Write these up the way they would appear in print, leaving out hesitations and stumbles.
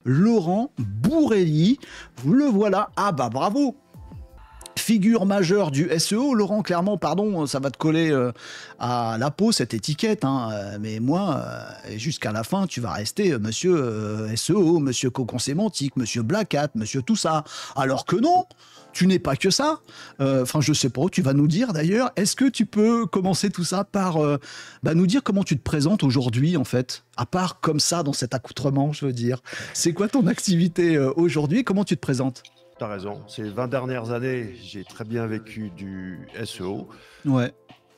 Laurent Bourrelli. Le voilà. Ah bah bravo. Figure majeure du SEO, Laurent, clairement, pardon, ça va te coller à la peau, cette étiquette, hein, mais moi, jusqu'à la fin, tu vas rester monsieur SEO, monsieur cocon sémantique, monsieur Black Hat, monsieur tout ça. Alors que non, tu n'es pas que ça. Enfin, je sais pas, tu vas nous dire d'ailleurs. Est-ce que tu peux commencer tout ça par nous dire comment tu te présentes aujourd'hui, en fait, à part comme ça, dans cet accoutrement, je veux dire. C'est quoi ton activité aujourd'hui? Comment tu te présentes? T'as raison. Ces 20 dernières années, j'ai très bien vécu du SEO. Ouais.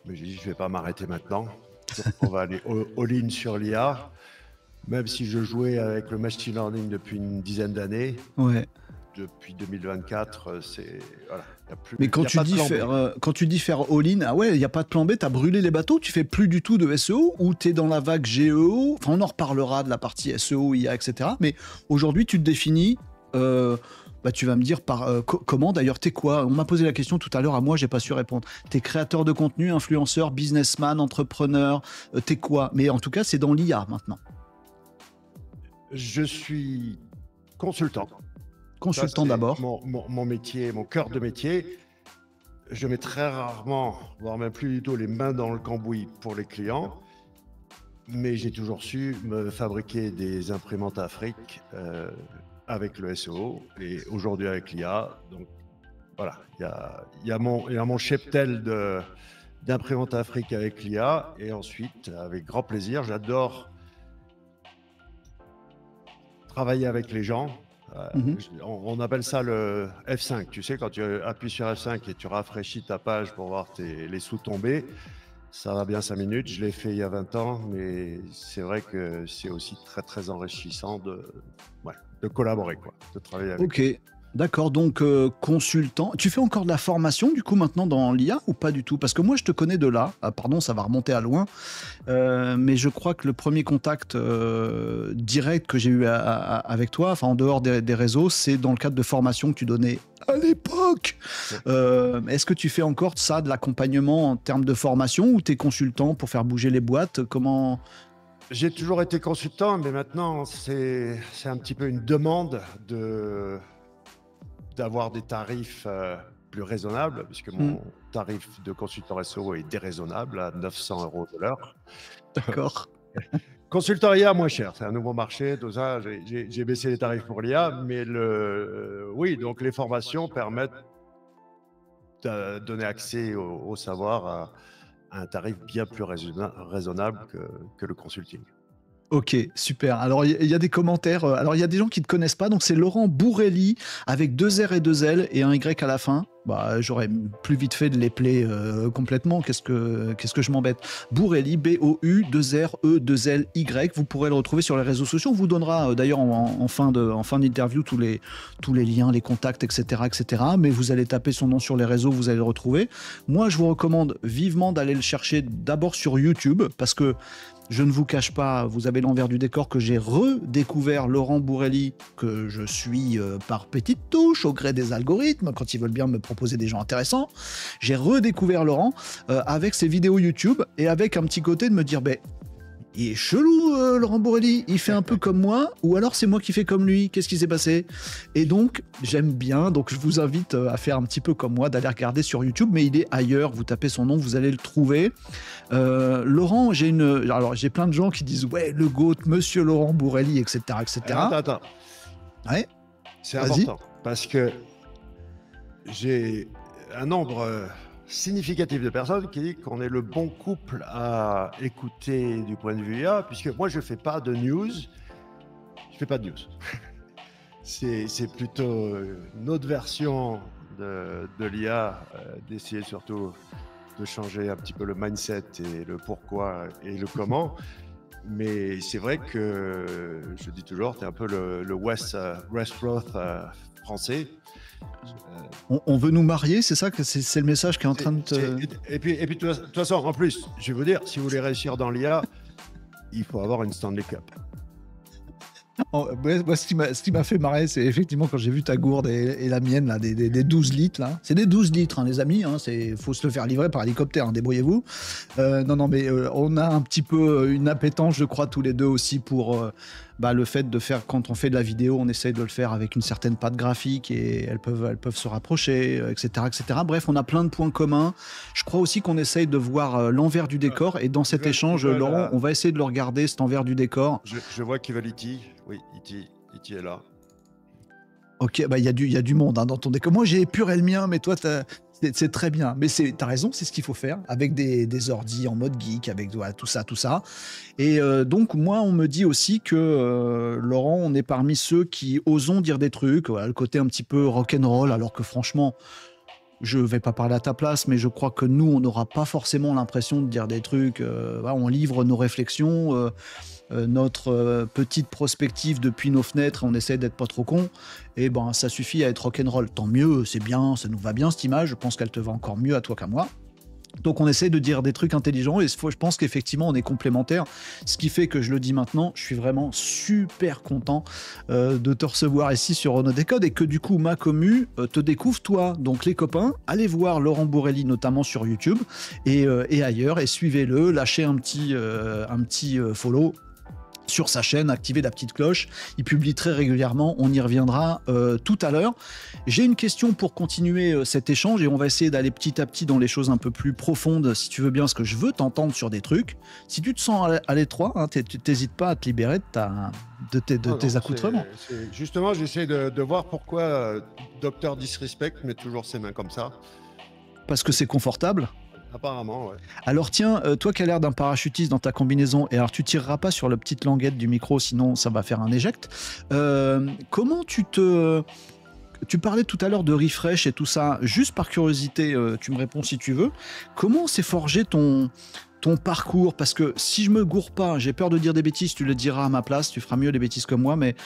Mais j'ai dit, je ne vais pas m'arrêter maintenant. Donc, on va aller all-in sur l'IA. Même si je jouais avec le machine learning depuis une dizaine d'années, Ouais. depuis 2024, c'est... Voilà, y a plus, mais quand tu dis faire all-in, ah ouais, il n'y a pas de plan B, tu as brûlé les bateaux, tu fais plus du tout de SEO ou tu es dans la vague GEO? Enfin, on en reparlera de la partie SEO, IA, etc. Mais aujourd'hui, tu te définis... tu vas me dire comment, d'ailleurs, t'es quoi? On m'a posé la question tout à l'heure, à moi, j'ai pas su répondre. T'es créateur de contenu, influenceur, businessman, entrepreneur, t'es quoi? Mais en tout cas, c'est dans l'IA maintenant. Je suis consultant. Consultant d'abord. Mon métier, mon cœur de métier. Je mets très rarement, voire même plus du tout, les mains dans le cambouis pour les clients. Mais j'ai toujours su me fabriquer des imprimantes Afrique avec le SEO et aujourd'hui avec l'IA. Donc voilà, il y a mon cheptel d'imprimante Afrique avec l'IA. Et ensuite, avec grand plaisir, j'adore travailler avec les gens. On appelle ça le F5. Tu sais, quand tu appuies sur F5 et tu rafraîchis ta page pour voir les sous tomber, ça va bien 5 minutes. Je l'ai fait il y a 20 ans, mais c'est vrai que c'est aussi très, très enrichissant de collaborer, quoi, de travailler avec. Ok, d'accord, donc consultant. Tu fais encore de la formation, du coup, maintenant dans l'IA ou pas du tout? Parce que moi, je te connais de là. Ah, pardon, ça va remonter à loin. Mais je crois que le premier contact direct que j'ai eu avec toi, enfin en dehors des réseaux, c'est dans le cadre de formation que tu donnais à l'époque. Est-ce que tu fais encore ça, de l'accompagnement en termes de formation, ou tu es consultant pour faire bouger les boîtes? Comment... J'ai toujours été consultant, mais maintenant, c'est un petit peu une demande d'avoir des tarifs plus raisonnables, puisque mon tarif de consultant SEO est déraisonnable à 900 € de l'heure. D'accord. Consultant IA, moins cher, c'est un nouveau marché, tout ça. J'ai baissé les tarifs pour l'IA, mais oui, donc les formations permettent de donner accès au savoir à un tarif bien plus raisonnable que le consulting. Ok, super. Alors, il y a des commentaires. Alors, il y a des gens qui ne te connaissent pas. Donc, c'est Laurent Bourrelli avec 2 R et 2 L et un Y à la fin. Bah, j'aurais plus vite fait de les player complètement. Qu'est-ce que je m'embête? Bourrelli, B-O-U, 2 R, E, 2 L, Y. Vous pourrez le retrouver sur les réseaux sociaux. On vous donnera d'ailleurs en fin d'interview tous les liens, les contacts, etc., etc. Mais vous allez taper son nom sur les réseaux, vous allez le retrouver. Moi, je vous recommande vivement d'aller le chercher d'abord sur YouTube, parce que je ne vous cache pas, vous avez l'envers du décor, que j'ai redécouvert Laurent Bourrelli, que je suis par petites touches au gré des algorithmes, quand ils veulent bien me proposer des gens intéressants. J'ai redécouvert Laurent avec ses vidéos YouTube et avec un petit côté de me dire, il est chelou, Laurent Bourrelli, il fait un peu comme moi, ou alors c'est moi qui fais comme lui, qu'est-ce qui s'est passé? Et donc, j'aime bien, donc je vous invite à faire un petit peu comme moi, d'aller regarder sur YouTube, mais il est ailleurs, vous tapez son nom, vous allez le trouver. Laurent, j'ai plein de gens qui disent, ouais, le GOAT, monsieur Laurent Bourrelli, etc., etc. Attends. Ouais. C'est important, parce que j'ai un nombre significatif de personnes qui disent qu'on est le bon couple à écouter du point de vue IA, puisque moi, je ne fais pas de news. C'est plutôt une autre version de l'IA, d'essayer surtout de changer un petit peu le mindset et le pourquoi et le comment. Mais c'est vrai que, je dis toujours, tu es un peu le Westworld français. On veut nous marier, c'est ça? C'est le message qui est en train de te... Et puis de toute façon, en plus, je vais vous dire, si vous voulez réussir dans l'IA, il faut avoir une Stanley Cup. Moi, ce qui m'a fait marrer, c'est effectivement quand j'ai vu ta gourde et la mienne, là, des 12 litres. Là. C'est des 12 litres, hein, les amis. Faut se le faire livrer par hélicoptère, hein, débrouillez-vous. Non, mais on a un petit peu une appétence, je crois, tous les deux aussi pour bah, le fait de faire, quand on fait de la vidéo, on essaye de le faire avec une certaine patte graphique et elles peuvent se rapprocher, etc., etc. Bref, on a plein de points communs. Je crois aussi qu'on essaye de voir l'envers du décor et dans cet échange, Laurent, on va essayer de le regarder, cet envers du décor. Je vois qu'ils veulent E.T. Oui, E.T. est là. Ok, bah il y a du monde hein, dans ton décor. Moi, j'ai épuré le mien, mais toi, c'est très bien. Mais t'as raison, c'est ce qu'il faut faire avec des ordis en mode geek, avec voilà, tout ça, tout ça. Et donc, moi, on me dit aussi que, Laurent, on est parmi ceux qui osons dire des trucs, voilà, le côté un petit peu rock'n'roll, alors que franchement, je vais pas parler à ta place, mais je crois que nous, on n'aura pas forcément l'impression de dire des trucs. Voilà, on livre nos réflexions, notre petite prospective depuis nos fenêtres, on essaie d'être pas trop con. Et ben, ça suffit à être rock'n'roll. Tant mieux, c'est bien, ça nous va bien cette image. Je pense qu'elle te va encore mieux à toi qu'à moi. Donc on essaie de dire des trucs intelligents et je pense qu'effectivement on est complémentaires, ce qui fait que je le dis maintenant, je suis vraiment super content de te recevoir ici sur Renaud Décode et que du coup ma commu te découvre toi. Donc les copains, allez voir Laurent Bourrelli notamment sur YouTube et ailleurs et suivez-le, lâchez un petit follow sur sa chaîne, activez la petite cloche, il publie très régulièrement, on y reviendra tout à l'heure. J'ai une question pour continuer cet échange et on va essayer d'aller petit à petit dans les choses un peu plus profondes, si tu veux bien, parce que je veux t'entendre sur des trucs. Si tu te sens à l'étroit, hein, t'hésites pas à te libérer de tes accoutrements. Justement, j'essaie de voir pourquoi Docteur Disrespect met toujours ses mains comme ça. Parce que c'est confortable. Apparemment, ouais. Alors tiens, toi qui as l'air d'un parachutiste dans ta combinaison, et alors tu tireras pas sur la petite languette du micro, sinon ça va faire un éject. Comment tu parlais tout à l'heure de refresh et tout ça, juste par curiosité, tu me réponds si tu veux. Comment s'est forgé ton parcours? Parce que si je me gourre pas, j'ai peur de dire des bêtises, tu le diras à ma place, tu feras mieux les bêtises que moi, mais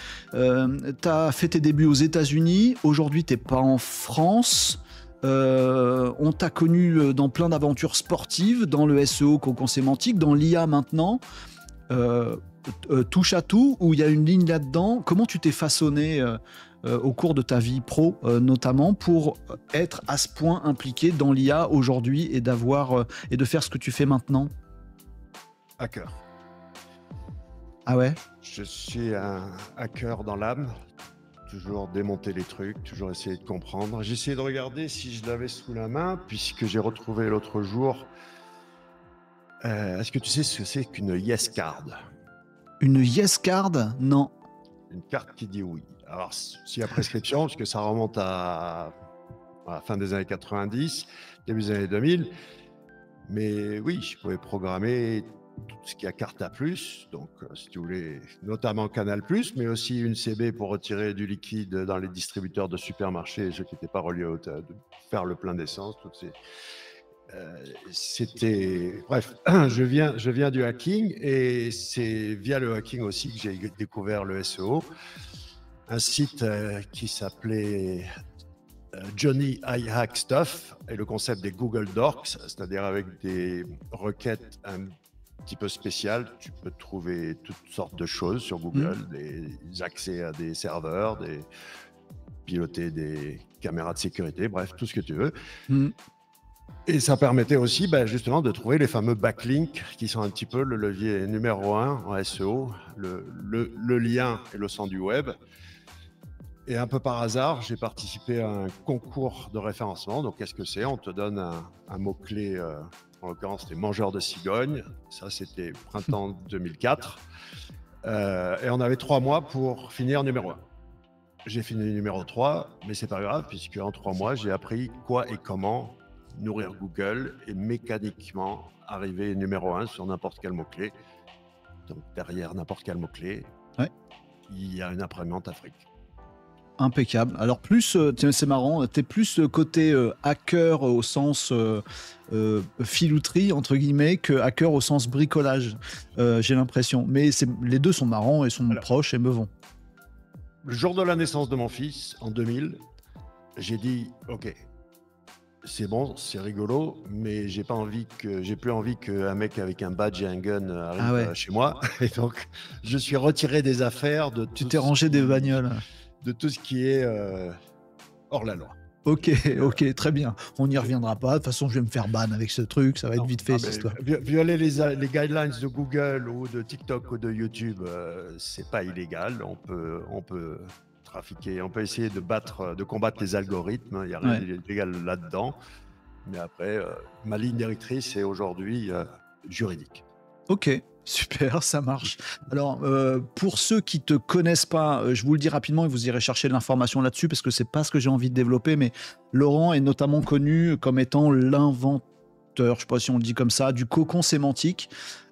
t'as fait tes débuts aux États-Unis, aujourd'hui t'es pas en France. On t'a connu dans plein d'aventures sportives, dans le SEO, cocon sémantique, dans l'IA maintenant, touche à tout, où il y a une ligne là-dedans. Comment tu t'es façonné au cours de ta vie pro, notamment, pour être à ce point impliqué dans l'IA aujourd'hui et et de faire ce que tu fais maintenant? Hacker. Ah ouais? Je suis un hacker dans l'âme. Toujours démonter les trucs, toujours essayer de comprendre. J'ai essayé de regarder si je l'avais sous la main, puisque j'ai retrouvé l'autre jour. Est-ce que tu sais ce que c'est qu'une yes card? Une yes card? Non. Une carte qui dit oui. Alors, s'il y a prescription, parce que ça remonte à la fin des années 90, début des années 2000. Mais oui, je pouvais programmer tout ce qui a carte A+, donc si tu voulais, notamment Canal+, mais aussi une CB pour retirer du liquide dans les distributeurs de supermarchés, ceux qui n'étaient pas reliés au de faire le plein d'essence, toutes ces... c'était... Bref, je viens du hacking et c'est via le hacking aussi que j'ai découvert le SEO, un site qui s'appelait Johnny I Hack Stuff et le concept des Google Docs, c'est-à-dire avec des requêtes un petit peu spéciales, tu peux trouver toutes sortes de choses sur Google, des accès à des serveurs, piloter des caméras de sécurité, bref, tout ce que tu veux. Et ça permettait aussi justement de trouver les fameux backlinks qui sont un petit peu le levier numéro 1 en SEO, le lien et le sang du web. Et un peu par hasard, j'ai participé à un concours de référencement. Donc, qu'est-ce que c'est? On te donne un mot-clé, en l'occurrence, c'était mangeur de cigogne. Ça, c'était printemps 2004. Et on avait 3 mois pour finir numéro 1. J'ai fini numéro 3, mais c'est pas grave, puisque en 3 mois, j'ai appris quoi et comment nourrir Google et mécaniquement arriver numéro 1 sur n'importe quel mot-clé. Donc, derrière n'importe quel mot-clé, il y a une imprimante Afrique. Impeccable. Alors plus, c'est marrant, t'es plus côté hacker au sens filouterie, entre guillemets, que hacker au sens bricolage, j'ai l'impression. Mais les deux sont marrants et sont proches et me vont. Le jour de la naissance de mon fils, en 2000, j'ai dit, OK, c'est bon, c'est rigolo, mais j'ai plus envie qu'un mec avec un badge et un gun arrive chez moi. Et donc, je suis retiré des affaires de... Tu t'es rangé des bagnoles. De tout ce qui est hors la loi. Ok, Et, ok, très bien. On n'y reviendra pas. De toute façon, je vais me faire ban avec ce truc. Ça va être non, vite non, fait, cette mais histoire. violer les guidelines de Google ou de TikTok ou de YouTube, c'est pas illégal. On peut trafiquer, on peut essayer de combattre les algorithmes. Il n'y a rien Ouais. d'illégal là-dedans. Mais après, ma ligne directrice est aujourd'hui juridique. Ok, super, ça marche. Alors, pour ceux qui te connaissent pas, je vous le dis rapidement et vous irez chercher de l'information là-dessus parce que c'est pas ce que j'ai envie de développer, mais Laurent est notamment connu comme étant l'inventeur, je sais pas si on le dit comme ça, du cocon sémantique.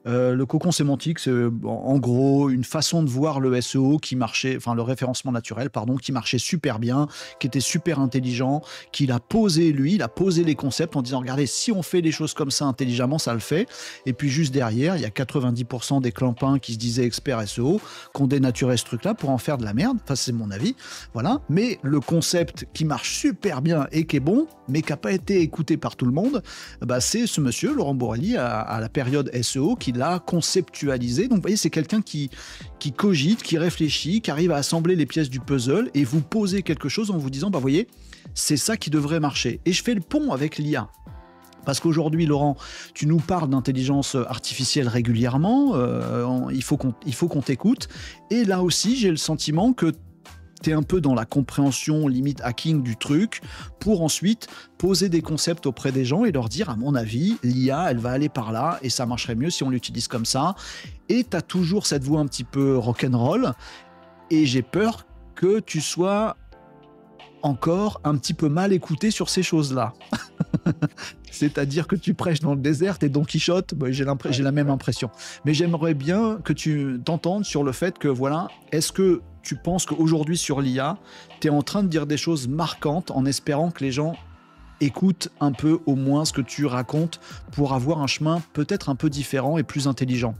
Le cocon sémantique, c'est en gros une façon de voir le SEO qui marchait, enfin le référencement naturel, pardon, qui marchait super bien, qui était super intelligent, qu'il a posé lui, il a posé les concepts en disant regardez, si on fait les choses comme ça intelligemment, ça le fait. Et puis juste derrière, il y a 90% des clampins qui se disaient experts SEO, qui ont dénaturé ce truc-là pour en faire de la merde. Enfin, c'est mon avis. Voilà. Mais le concept qui marche super bien et qui est bon, mais qui n'a pas été écouté par tout le monde, bah, c'est ce monsieur, Laurent Bourrelli, à la période SEO, qui l'a conceptualisé. Donc, vous voyez, c'est quelqu'un qui cogite, qui réfléchit, qui arrive à assembler les pièces du puzzle et vous poser quelque chose en vous disant, bah, vous voyez, c'est ça qui devrait marcher. Et je fais le pont avec l'IA. Parce qu'aujourd'hui, Laurent, tu nous parles d'intelligence artificielle régulièrement, il faut qu'on t'écoute. Et là aussi, j'ai le sentiment que tu es un peu dans la compréhension, limite hacking du truc, pour ensuite poser des concepts auprès des gens et leur dire, à mon avis, l'IA, elle va aller par là et ça marcherait mieux si on l'utilise comme ça. Et tu as toujours cette voix un petit peu rock'n'roll et j'ai peur que tu sois encore un petit peu mal écouté sur ces choses-là. C'est-à-dire que tu prêches dans le désert, t'es Don Quichotte, bah, j'ai la même impression. Mais j'aimerais bien que tu t'entendes sur le fait que, voilà, est-ce que tu penses qu'aujourd'hui sur l'IA, tu es en train de dire des choses marquantes en espérant que les gens écoutent un peu au moins ce que tu racontes pour avoir un chemin peut-être un peu différent et plus intelligent?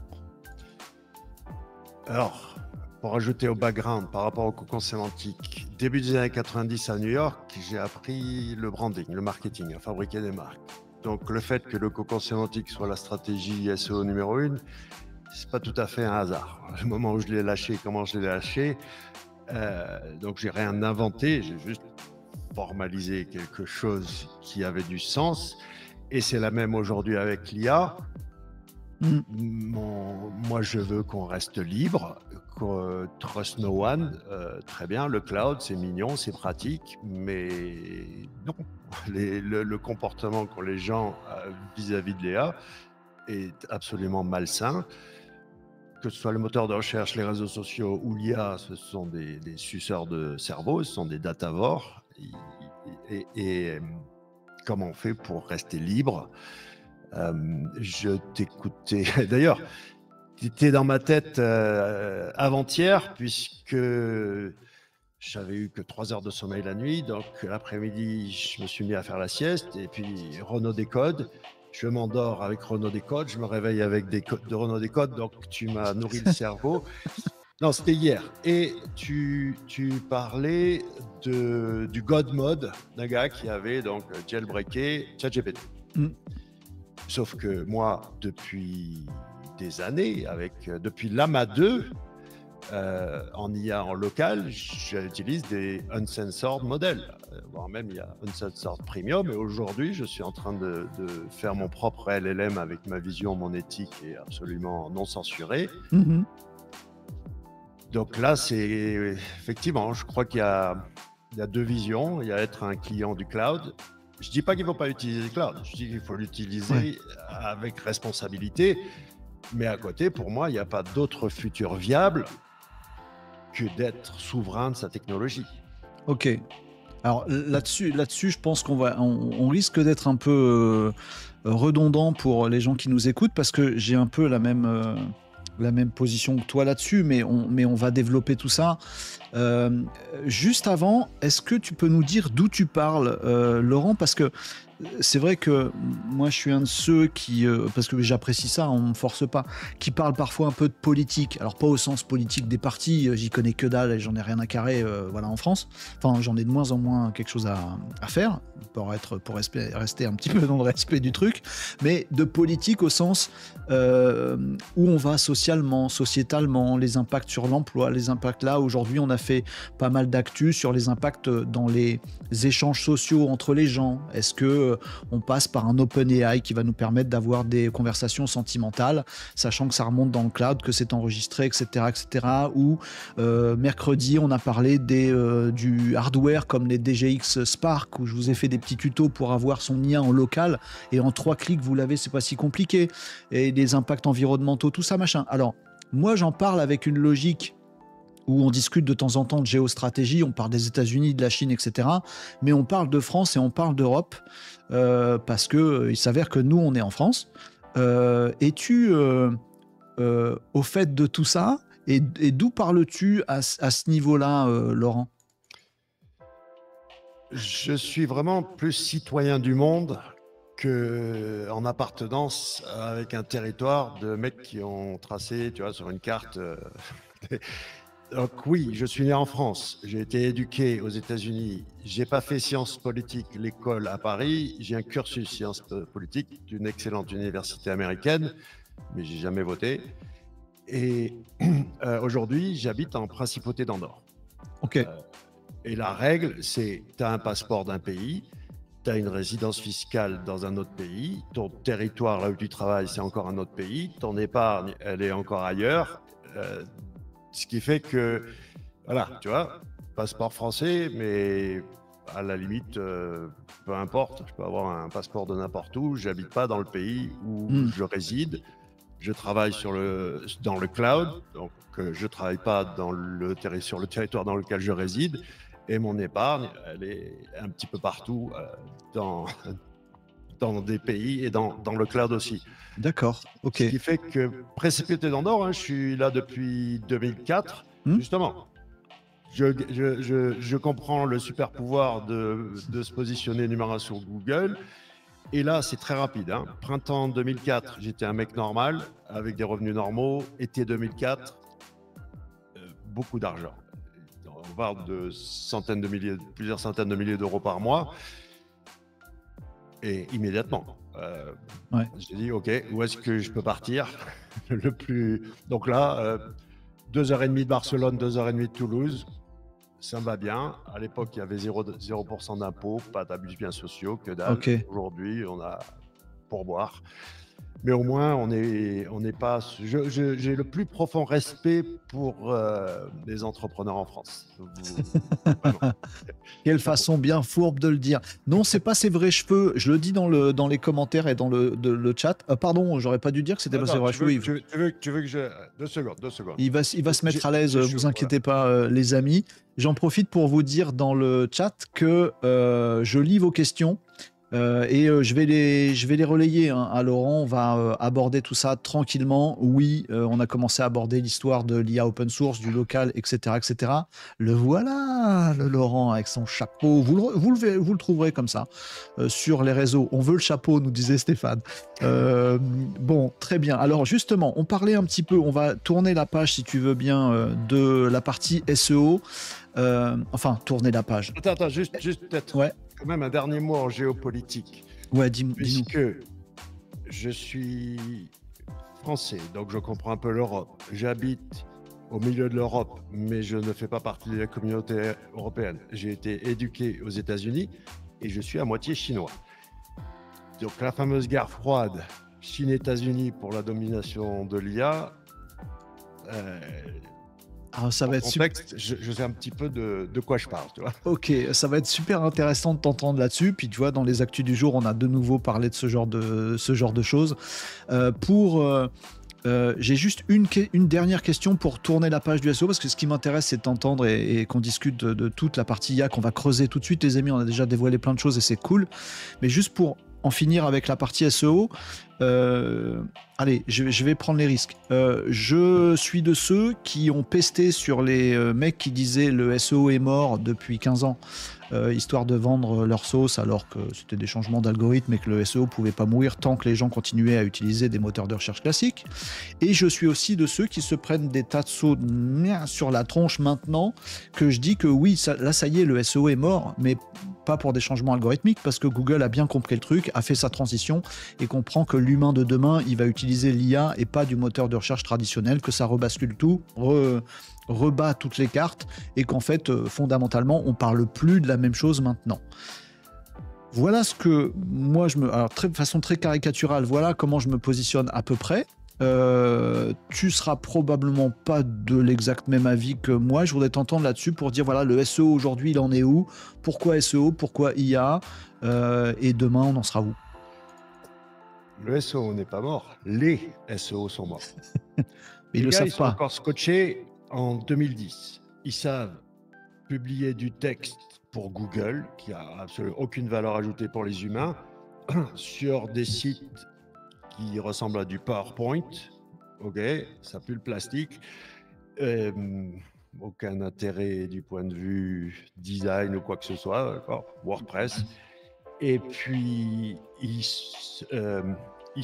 Alors, pour ajouter au background par rapport au cocon sémantique, début des années 90 à New York, j'ai appris le branding, le marketing, à fabriquer des marques. Donc, le fait que le cocon sémantique soit la stratégie SEO numéro 1, c'est pas tout à fait un hasard. Le moment où je l'ai lâché, comment je l'ai lâché, donc j'ai rien inventé, j'ai juste formalisé quelque chose qui avait du sens. Et c'est la même aujourd'hui avec l'IA. Moi, je veux qu'on reste libre, qu'on trust no one. Très bien, le cloud, c'est mignon, c'est pratique, mais non. Le comportement qu'ont les gens vis-à-vis de l'IA est absolument malsain. Que ce soit le moteur de recherche, les réseaux sociaux ou l'IA, ce sont des suceurs de cerveau, ce sont des datavores. Et comment on fait pour rester libre? Je t'écoutais. D'ailleurs, tu étais dans ma tête avant-hier, puisque j'avais eu que 3 heures de sommeil la nuit. Donc, l'après-midi, je me suis mis à faire la sieste. Et puis, Renaud décode. Je m'endors avec Renaud décode. Je me réveille avec des codes de Renaud décode. Donc, tu m'as nourri le cerveau. Non, c'était hier. Et tu parlais du God Mode d'un gars qui avait donc jailbreaké ChatGPT. Sauf que moi, depuis des années, depuis Llama 2, en IA en local, j'utilise des uncensored modèles, voire même il y a uncensored premium. Et aujourd'hui, je suis en train de faire mon propre LLM avec ma vision, mon éthique est absolument non censurée. Donc là, c'est effectivement, je crois qu'il y a 2 visions. Il y a être un client du cloud. Je ne dis pas qu'il ne faut pas utiliser le cloud, je dis qu'il faut l'utiliser avec responsabilité. Mais à côté, pour moi, il n'y a pas d'autre futur viable que d'être souverain de sa technologie. Ok. Alors là-dessus, je pense on risque d'être un peu redondant pour les gens qui nous écoutent parce que j'ai un peu la même position que toi là-dessus, mais on va développer tout ça. Juste avant, est-ce que tu peux nous dire d'où tu parles, Laurent? Parce que c'est vrai que moi je suis un de ceux qui, parce que j'apprécie ça, on me force pas, qui parle parfois un peu de politique. Alors pas au sens politique des partis, j'y connais que dalle et j'en ai rien à carrer, voilà, en France. Enfin, j'en ai de moins en moins quelque chose à faire pour rester un petit peu dans le respect du truc, mais de politique au sens où on va socialement, sociétalement, les impacts sur l'emploi, les impacts là. Aujourd'hui, on a fait pas mal d'actu sur les impacts dans les échanges sociaux entre les gens. Est-ce que on passe par un OpenAI qui va nous permettre d'avoir des conversations sentimentales, sachant que ça remonte dans le cloud, que c'est enregistré, etc., etc. Ou mercredi, on a parlé du hardware comme les DGX Spark, où je vous ai fait des petits tutos pour avoir son IA en local, et en 3 clics, vous l'avez, c'est pas si compliqué. Et des impacts environnementaux, tout ça, machin. Alors, moi, j'en parle avec une logique où on discute de temps en temps de géostratégie, on parle des États-Unis, de la Chine, etc. Mais on parle de France et on parle d'Europe, parce qu'il s'avère que nous, on est en France. Es-tu au fait de tout ça, et d'où parles-tu à ce niveau-là, Laurent? Je suis vraiment plus citoyen du monde qu'en appartenance avec un territoire de mecs qui ont tracé, tu vois, sur une carte. Donc oui, je suis né en France, j'ai été éduqué aux États-Unis, j'ai pas fait sciences politiques, l'école à Paris, j'ai un cursus sciences politiques d'une excellente université américaine, mais j'ai jamais voté. Et aujourd'hui, j'habite en principauté d'Andorre. Ok. Et la règle, c'est tu as un passeport d'un pays, tu as une résidence fiscale dans un autre pays, ton territoire là où tu travailles, c'est encore un autre pays, ton épargne, elle est encore ailleurs. Ce qui fait que, voilà, tu vois, passeport français, mais à la limite, peu importe, je peux avoir un passeport de n'importe où, j'habite pas dans le pays où je réside, je travaille dans le cloud, donc je travaille pas sur le territoire dans lequel je réside, et mon épargne, elle est un petit peu partout dans des pays et dans le cloud aussi. D'accord, ok. Ce qui fait que précipité d'Andorre, hein, je suis là depuis 2004, justement. Je comprends le super pouvoir de se positionner numéro 1 sur Google. Et là, c'est très rapide. Hein. Printemps 2004, j'étais un mec normal, avec des revenus normaux. Été 2004, beaucoup d'argent. On parle de plusieurs centaines de milliers d'euros par mois. Et immédiatement, j'ai dit, OK, où est-ce que je peux partir Donc là, 2h30 de Barcelone, 2h30 de Toulouse, ça me va bien. À l'époque, il y avait 0% d'impôts, pas d'abus biens sociaux, que dalle. Okay. Aujourd'hui, on a pour boire. Mais au moins, on n'est pas. J'ai le plus profond respect pour les entrepreneurs en France. Quelle façon bien fourbe de le dire. Non, c'est pas ses vrais cheveux. Je le dis dans les commentaires et dans le chat. Pardon, j'aurais pas dû dire que c'était pas ses vrais cheveux. Tu veux que je... Deux secondes. Il va se mettre à l'aise, vous inquiétez pas, les amis. J'en profite pour vous dire dans le chat que je lis vos questions. Et je vais les relayer, hein, à Laurent. On va aborder tout ça tranquillement. Oui, on a commencé à aborder l'histoire de l'IA open source, du local, etc., etc. Le voilà, le Laurent avec son chapeau. Vous le trouverez comme ça sur les réseaux. On veut le chapeau, nous disait Stéphane. Bon, très bien. Alors justement, on parlait un petit peu. On va tourner la page, si tu veux bien, de la partie SEO. Enfin, tourner la page. Attends, juste peut-être. Ouais. Quand même un dernier mot en géopolitique. Ouais, dis-nous. Puisque je suis français, donc je comprends un peu l'Europe. J'habite au milieu de l'Europe, mais je ne fais pas partie de la communauté européenne. J'ai été éduqué aux États-Unis et je suis à moitié chinois. Donc la fameuse guerre froide Chine-États-Unis pour la domination de l'IA. Alors, ça va être contexte, je sais un petit peu de quoi je parle, tu vois. Ok, ça va être super intéressant de t'entendre là-dessus. Puis tu vois, dans les actus du jour, on a de nouveau parlé de ce genre de choses. J'ai juste une dernière question pour tourner la page du SEO, parce que ce qui m'intéresse, c'est d'entendre et qu'on discute de toute la partie IA qu'on va creuser tout de suite, les amis. On a déjà dévoilé plein de choses et c'est cool. Mais juste pour en finir avec la partie SEO, allez, je vais prendre les risques. Je suis de ceux qui ont pesté sur les mecs qui disaient le SEO est mort depuis 15 ans, histoire de vendre leur sauce, alors que c'était des changements d'algorithme et que le SEO pouvait pas mourir tant que les gens continuaient à utiliser des moteurs de recherche classiques. Et je suis aussi de ceux qui se prennent des tas de sauts sur la tronche maintenant que je dis que oui, là ça y est, le SEO est mort, mais pas pour des changements algorithmiques, parce que Google a bien compris le truc, a fait sa transition et comprend que l'humain de demain, il va utiliser l'IA et pas du moteur de recherche traditionnel, que ça rebascule tout, rebat toutes les cartes et qu'en fait, fondamentalement, on parle plus de la même chose maintenant. Voilà ce que moi, alors de façon très caricaturale, voilà comment je me positionne à peu près. Tu seras probablement pas de l'exact même avis que moi. Je voudrais t'entendre là-dessus pour dire voilà, le SEO aujourd'hui, il en est où? Pourquoi SEO? Pourquoi IA? Et demain, on en sera où? Le SEO n'est pas mort, les SEO sont morts. Mais ils le gars, savent ils sont pas. encore scotchés en 2010. Ils savent publier du texte pour Google, qui a absolument aucune valeur ajoutée pour les humains, sur des sites qui ressemblent à du PowerPoint. Ok, ça pue le plastique. Aucun intérêt du point de vue design ou quoi que ce soit. D'accord, WordPress. Et puis, ils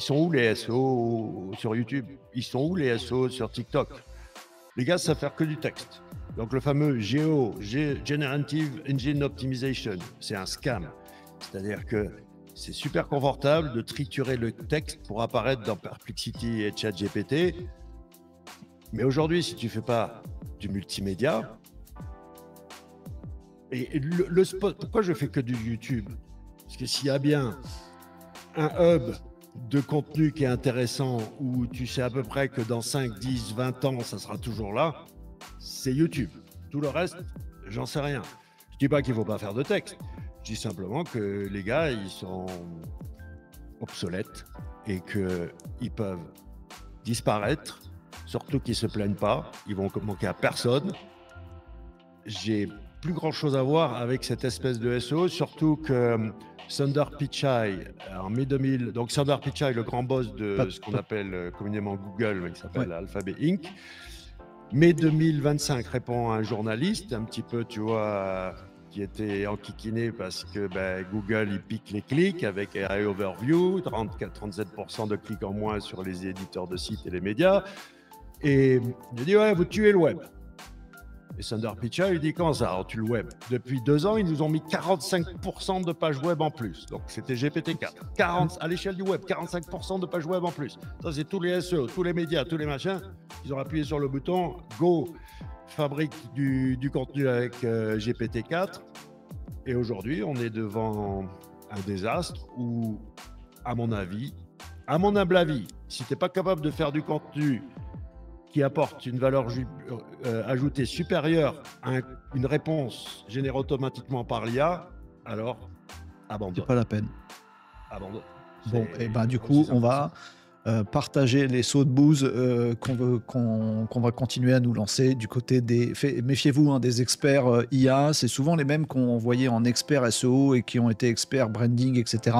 sont où les SEO sur YouTube? Ils sont où les SEO sur TikTok? Les gars savent faire que du texte. Donc le fameux Generative Engine Optimization, c'est un scam. C'est-à-dire que c'est super confortable de triturer le texte pour apparaître dans Perplexity et ChatGPT. Mais aujourd'hui, si tu ne fais pas du multimédia, et le spot, pourquoi je fais que du YouTube? Parce que s'il y a bien un hub de contenu qui est intéressant, où tu sais à peu près que dans 5, 10, 20 ans, ça sera toujours là, c'est YouTube. Tout le reste, j'en sais rien. Je ne dis pas qu'il ne faut pas faire de texte. Je dis simplement que les gars, ils sont obsolètes et qu'ils peuvent disparaître, surtout qu'ils ne se plaignent pas. Ils vont manquer à personne. J'ai plus grand-chose à voir avec cette espèce de SEO, surtout que Sundar Pichai, en mai 2000, donc Sundar Pichai, le grand boss de ce qu'on appelle communément Google, mais qui s'appelle Alphabet Inc., mai 2025 répond à un journaliste, un petit peu, tu vois, qui était enquiquiné parce que Google, il pique les clics avec AI Overview, 37% de clics en moins sur les éditeurs de sites et les médias. Et il dit, ouais, vous tuez le web. Et Sundar Pichai, il dit, comment ça, alors tu le web? Depuis 2 ans, ils nous ont mis 45% de pages web en plus. Donc, c'était GPT-4. À l'échelle du web, 45% de pages web en plus. Ça, c'est tous les SEO, tous les médias, tous les machins. Ils ont appuyé sur le bouton, go, fabrique du contenu avec GPT-4. Et aujourd'hui, on est devant un désastre où, à mon humble avis, si tu n'es pas capable de faire du contenu qui apporte une valeur ajoutée supérieure à une réponse générée automatiquement par l'IA, alors abandonne. C'est pas la peine. Abandonne. Bon, et du coup, on va partager les sauts de bouse qu'on va continuer à nous lancer du côté des... Méfiez-vous, des experts IA, c'est souvent les mêmes qu'on voyait en experts SEO et qui ont été experts branding, etc.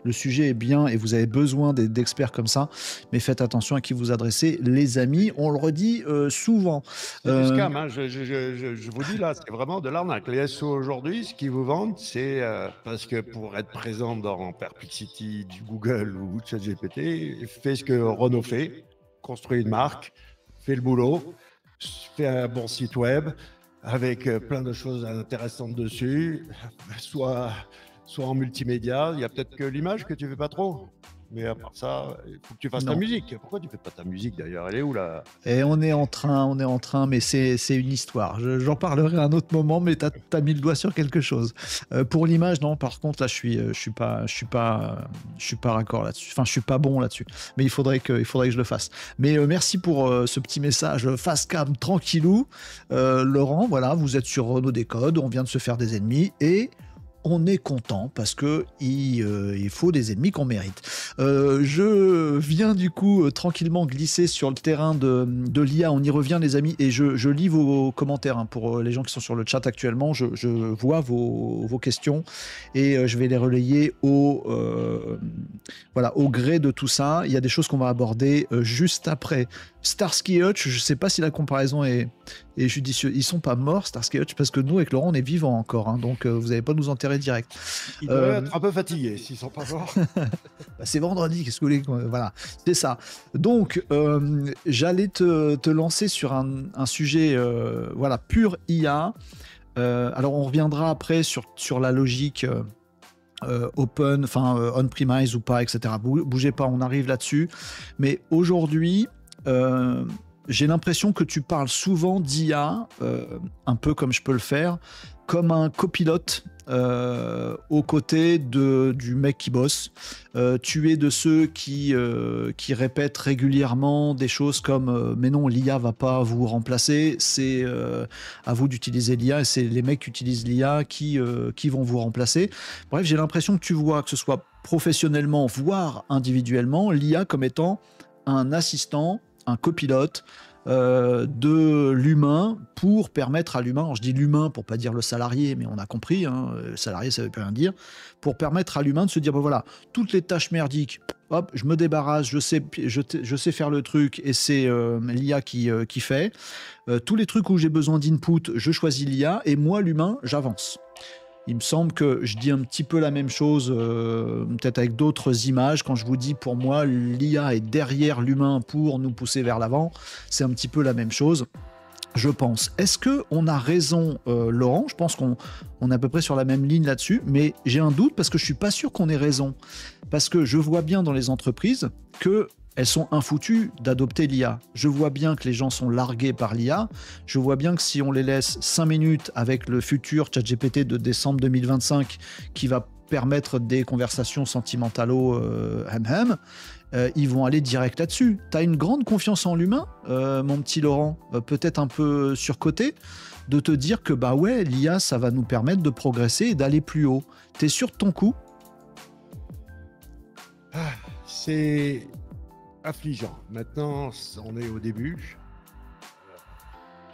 Le sujet est bien et vous avez besoin d'experts comme ça, mais faites attention à qui vous adressez, les amis, on le redit souvent. C'est du scam, hein. Je vous dis là, c'est vraiment de l'arnaque. Les SEO aujourd'hui, ce qu'ils vous vendent, c'est parce que pour être présent dans Perplexity, du Google ou ChatGPT, fais ce que Renault fait, construit une marque, fait le boulot, fait un bon site web avec plein de choses intéressantes dessus, soit en multimédia. Il y a peut-être que l'image que tu fais pas trop. Mais à part ça, il faut que tu fasses ta musique. Pourquoi tu fais pas ta musique d'ailleurs? Elle est où là? Et on est en train, mais c'est une histoire. J'en parlerai à un autre moment, mais t'as mis le doigt sur quelque chose. Pour l'image, non. Par contre, là, je suis pas raccord là-dessus. Enfin, je suis pas bon là-dessus. Mais il faudrait que je le fasse. Mais merci pour ce petit message face cam tranquillou, Laurent. Voilà, vous êtes sur Renault Décode. On vient de se faire des ennemis et on est content parce que il faut des ennemis qu'on mérite. Je viens du coup tranquillement glisser sur le terrain de l'IA. On y revient, les amis, et je lis vos commentaires, hein, pour les gens qui sont sur le chat actuellement. Je vois vos questions et je vais les relayer voilà, au gré de tout ça. Il y a des choses qu'on va aborder juste après. Starsky Hutch, je ne sais pas si la comparaison est judicieuse. Ils sont pas morts, Starsky Hutch, parce que nous, avec Laurent, on est vivants encore, hein, donc vous n'allez pas nous enterrer direct. Ils doivent être un peu fatigués s'ils sont pas morts. Bah, c'est vendredi, qu'est-ce que vous voulez, voilà, c'est ça. Donc, j'allais te lancer sur un sujet, voilà, pur IA. Alors, on reviendra après sur la logique open, enfin on-premise ou pas, etc. Bougez pas, on arrive là-dessus. Mais aujourd'hui, j'ai l'impression que tu parles souvent d'IA, un peu comme je peux le faire, comme un copilote aux côtés du mec qui bosse. Tu es de ceux qui répètent régulièrement des choses comme mais non, l'IA va pas vous remplacer, c'est à vous d'utiliser l'IA et c'est les mecs qui utilisent l'IA qui vont vous remplacer. Bref, j'ai l'impression que tu vois, que ce soit professionnellement, voire individuellement, l'IA comme étant un assistant, un copilote de l'humain pour permettre à l'humain, alors je dis l'humain pour pas dire le salarié, mais on a compris, hein, le salarié ça veut plus rien dire, pour permettre à l'humain de se dire, ben voilà, toutes les tâches merdiques, hop, je me débarrasse, je sais faire le truc et c'est l'IA qui fait. Tous les trucs où j'ai besoin d'input, je choisis l'IA et moi, l'humain, j'avance. Il me semble que je dis un petit peu la même chose, peut-être avec d'autres images. Quand je vous dis, pour moi, l'IA est derrière l'humain pour nous pousser vers l'avant, c'est un petit peu la même chose, je pense. Est-ce qu'on a raison, Laurent? Je pense qu'on est à peu près sur la même ligne là-dessus, mais j'ai un doute parce que je ne suis pas sûr qu'on ait raison. Parce que je vois bien dans les entreprises que elles sont infoutues d'adopter l'IA. Je vois bien que les gens sont largués par l'IA. Je vois bien que si on les laisse 5 minutes avec le futur ChatGPT de décembre 2025 qui va permettre des conversations sentimentalo ils vont aller direct là-dessus. Tu as une grande confiance en l'humain, mon petit Laurent, peut-être un peu surcoté, de te dire que bah ouais, l'IA, ça va nous permettre de progresser et d'aller plus haut. T'es sûr de ton coup? C'est affligeant. Maintenant, on est au début.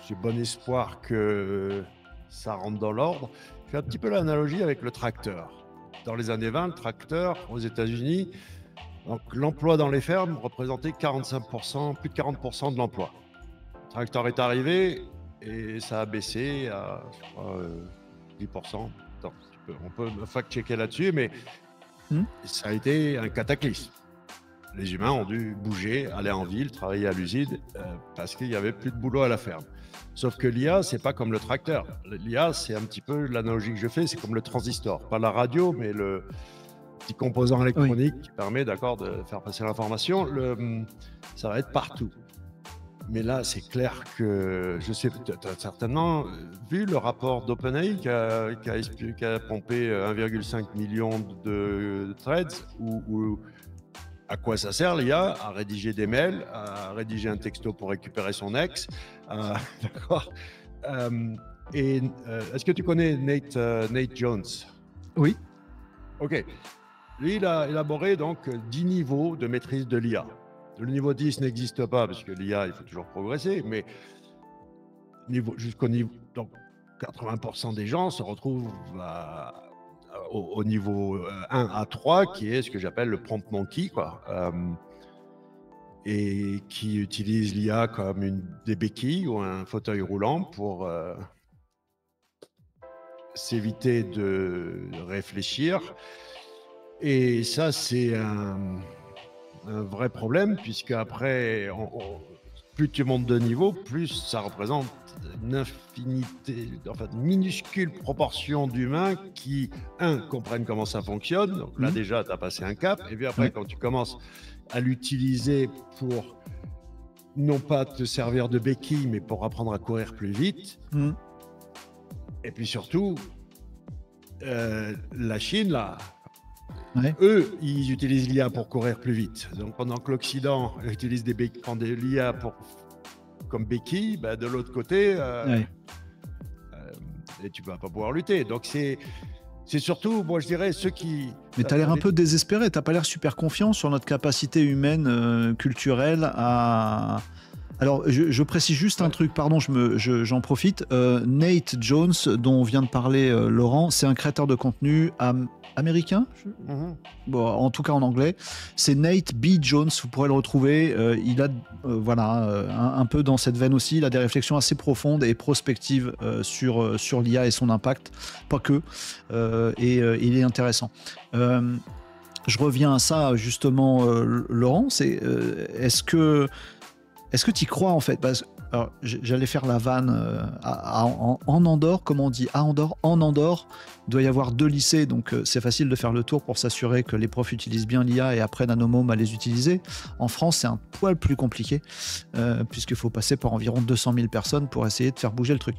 J'ai bon espoir que ça rentre dans l'ordre. Je fais un petit peu l'analogie avec le tracteur. Dans les années 20, le tracteur aux États-Unis, donc l'emploi dans les fermes représentait 45%, plus de 40% de l'emploi. Le tracteur est arrivé et ça a baissé à, je crois, 10%. Attends, on peut me fact-checker là-dessus, mais ça a été un cataclysme. Les humains ont dû bouger, aller en ville, travailler à l'usine, parce qu'il n'y avait plus de boulot à la ferme. Sauf que l'IA, c'est pas comme le tracteur. L'IA, c'est un petit peu l'analogie que je fais, c'est comme le transistor. Pas la radio, mais le petit composant électronique qui permet, d'accord, de faire passer l'information. Ça va être partout. Mais là, c'est clair que, je sais, tu as certainement vu le rapport d'OpenAI qui a pompé 1,5 million de threads, où à quoi ça sert l'IA? À rédiger des mails, à rédiger un texto pour récupérer son ex. D'accord. Est-ce que tu connais Nate Jones? Oui. Ok. Lui, il a élaboré donc 10 niveaux de maîtrise de l'IA. Le niveau 10 n'existe pas parce que l'IA, il faut toujours progresser, mais jusqu'au niveau. Donc, 80% des gens se retrouvent au niveau 1 à 3, qui est ce que j'appelle le prompt monkey, quoi, et qui utilise l'IA comme des béquilles ou un fauteuil roulant pour s'éviter de réfléchir. Et ça, c'est un vrai problème, puisque après, plus tu montes de niveau, plus ça représente une infinité, enfin une minuscule proportion d'humains qui, comprennent comment ça fonctionne. Donc là, déjà, tu as passé un cap. Et puis après, quand tu commences à l'utiliser pour non pas te servir de béquille, mais pour apprendre à courir plus vite. Et puis surtout, la Chine, là, eux, ils utilisent l'IA pour courir plus vite. Donc pendant que l'Occident utilise prend de l'IA comme béquille, de l'autre côté, et tu ne vas pas pouvoir lutter. Donc C'est surtout, moi je dirais, ceux qui... Mais tu as l'air un peu désespéré, tu n'as pas l'air super confiant sur notre capacité humaine, culturelle à... Alors, je précise juste un truc, pardon, j'en profite. Nate Jones, dont vient de parler Laurent, c'est un créateur de contenu américain, bon, en tout cas en anglais. C'est Nate B. Jones, vous pourrez le retrouver. Il a, un peu dans cette veine aussi, il a des réflexions assez profondes et prospectives sur l'IA et son impact, pas que. Et il est intéressant. Je reviens à ça, justement, Laurent, est-ce que tu y crois, en fait? Alors, j'allais faire la vanne en Andorre, comment on dit? À Andorre, en Andorre, il doit y avoir 2 lycées, donc c'est facile de faire le tour pour s'assurer que les profs utilisent bien l'IA et apprennent à nos mômes à les utiliser. En France, c'est un poil plus compliqué, puisqu'il faut passer par environ 200 000 personnes pour essayer de faire bouger le truc.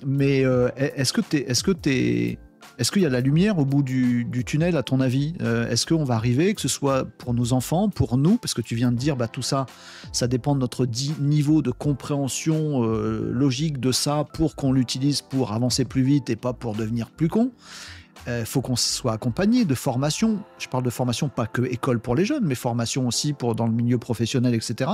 Mais est-ce qu'il y a de la lumière au bout du tunnel, à ton avis? Est-ce qu'on va arriver, que ce soit pour nos enfants, pour nous, parce que tu viens de dire, tout ça, ça dépend de notre niveau de compréhension logique de ça pour qu'on l'utilise pour avancer plus vite et pas pour devenir plus con. Faut qu'on soit accompagné de formation. Je parle de formation, pas que école pour les jeunes, mais formation aussi dans le milieu professionnel, etc.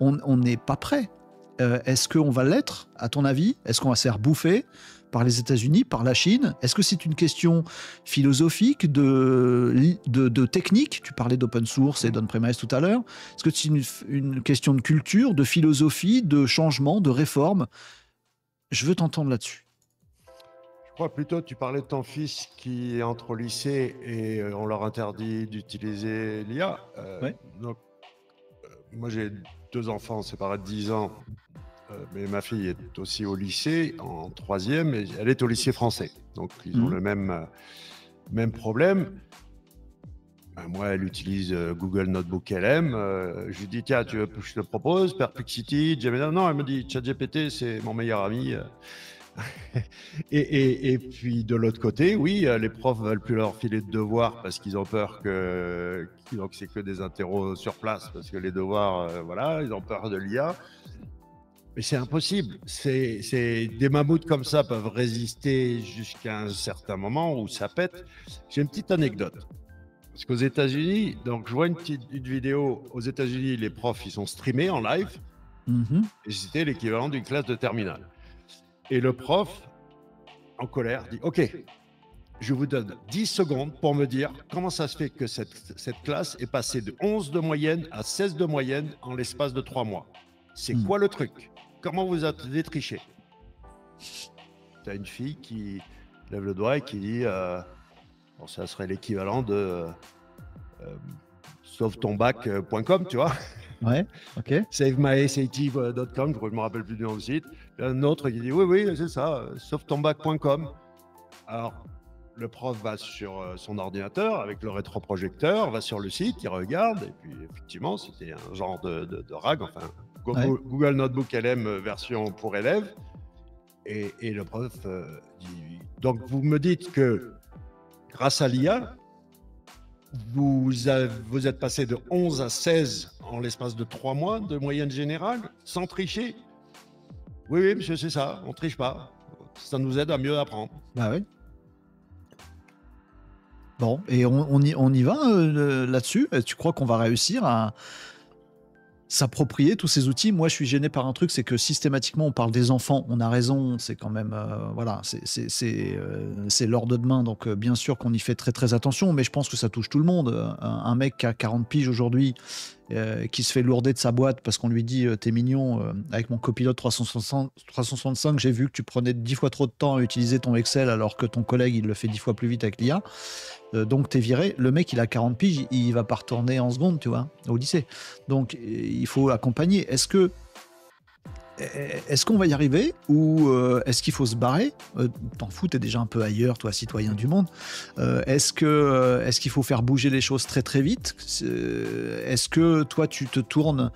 On n'est pas prêt. Est-ce qu'on va l'être, à ton avis? Est-ce qu'on va se faire bouffer par les États-Unis, par la Chine? Est-ce que c'est une question philosophique, de technique? Tu parlais d'open source et d'on-premise tout à l'heure. Est-ce que c'est une question de culture, de philosophie, de changement, de réforme? Je veux t'entendre là-dessus. Je crois plutôt, tu parlais de ton fils qui entre au lycée et on leur interdit d'utiliser l'IA. Ouais. Donc, moi, j'ai 2 enfants séparés de 10 ans. Mais ma fille est aussi au lycée, en 3e, et elle est au lycée français. Donc, ils ont le même problème. Moi, elle utilise Google Notebook LM. Je lui dis, tiens, tu veux que je te propose Perplexity, Gemini? Non, elle me dit, ChatGPT, c'est mon meilleur ami. Et puis, de l'autre côté, oui, les profs ne veulent plus leur filer de devoirs parce qu'ils ont peur donc c'est que des interros sur place, parce que les devoirs, ils ont peur de l'IA. Mais c'est impossible. Des mammouths comme ça peuvent résister jusqu'à un certain moment où ça pète. J'ai une petite anecdote. Parce qu'aux États-Unis, donc je vois une vidéo. Aux États-Unis, les profs, ils sont streamés en live. Et c'était l'équivalent d'une classe de terminale. Et le prof, en colère, dit « Ok, je vous donne 10 secondes pour me dire comment ça se fait que cette classe est passée de 11 de moyenne à 16 de moyenne en l'espace de 3 mois. C'est quoi le truc? Comment vous avez triché ?» Tu as une fille qui lève le doigt et qui dit ça serait l'équivalent de sauvetonbac.com, tu vois. Ouais, ok. SaveMySAT.com, je ne me rappelle plus du nom du site. Un autre qui dit oui, c'est ça, sauvetonbac.com. Alors, le prof va sur son ordinateur avec le rétroprojecteur, va sur le site, il regarde, et puis effectivement, c'était un genre de RAG, enfin, Google Notebook LM version pour élèves. Et le prof dit, donc vous me dites que grâce à l'IA, vous êtes passé de 11 à 16 en l'espace de 3 mois de moyenne générale, sans tricher? Oui, monsieur, c'est ça, on ne triche pas. Ça nous aide à mieux apprendre. Bah oui. Bon, et on y va là-dessus? Tu crois qu'on va réussir à s'approprier tous ces outils? Moi, je suis gêné par un truc, c'est que systématiquement, on parle des enfants. On a raison, c'est quand même... c'est l'heure de demain, donc bien sûr qu'on y fait très très attention, mais je pense que ça touche tout le monde. Un mec qui a 40 piges aujourd'hui, qui se fait lourder de sa boîte parce qu'on lui dit t'es mignon, avec mon copilote 365, j'ai vu que tu prenais 10 fois trop de temps à utiliser ton Excel alors que ton collègue il le fait 10 fois plus vite avec l'IA, donc t'es viré. Le mec il a 40 piges, il va pas retourner en seconde, tu vois, au lycée. Donc il faut accompagner. Est-ce qu'on va y arriver, ou est-ce qu'il faut se barrer? T'en fous, t'es déjà un peu ailleurs, toi, citoyen du monde. Est-ce qu'il faut faire bouger les choses très très vite? Est-ce que toi, tu te tournes...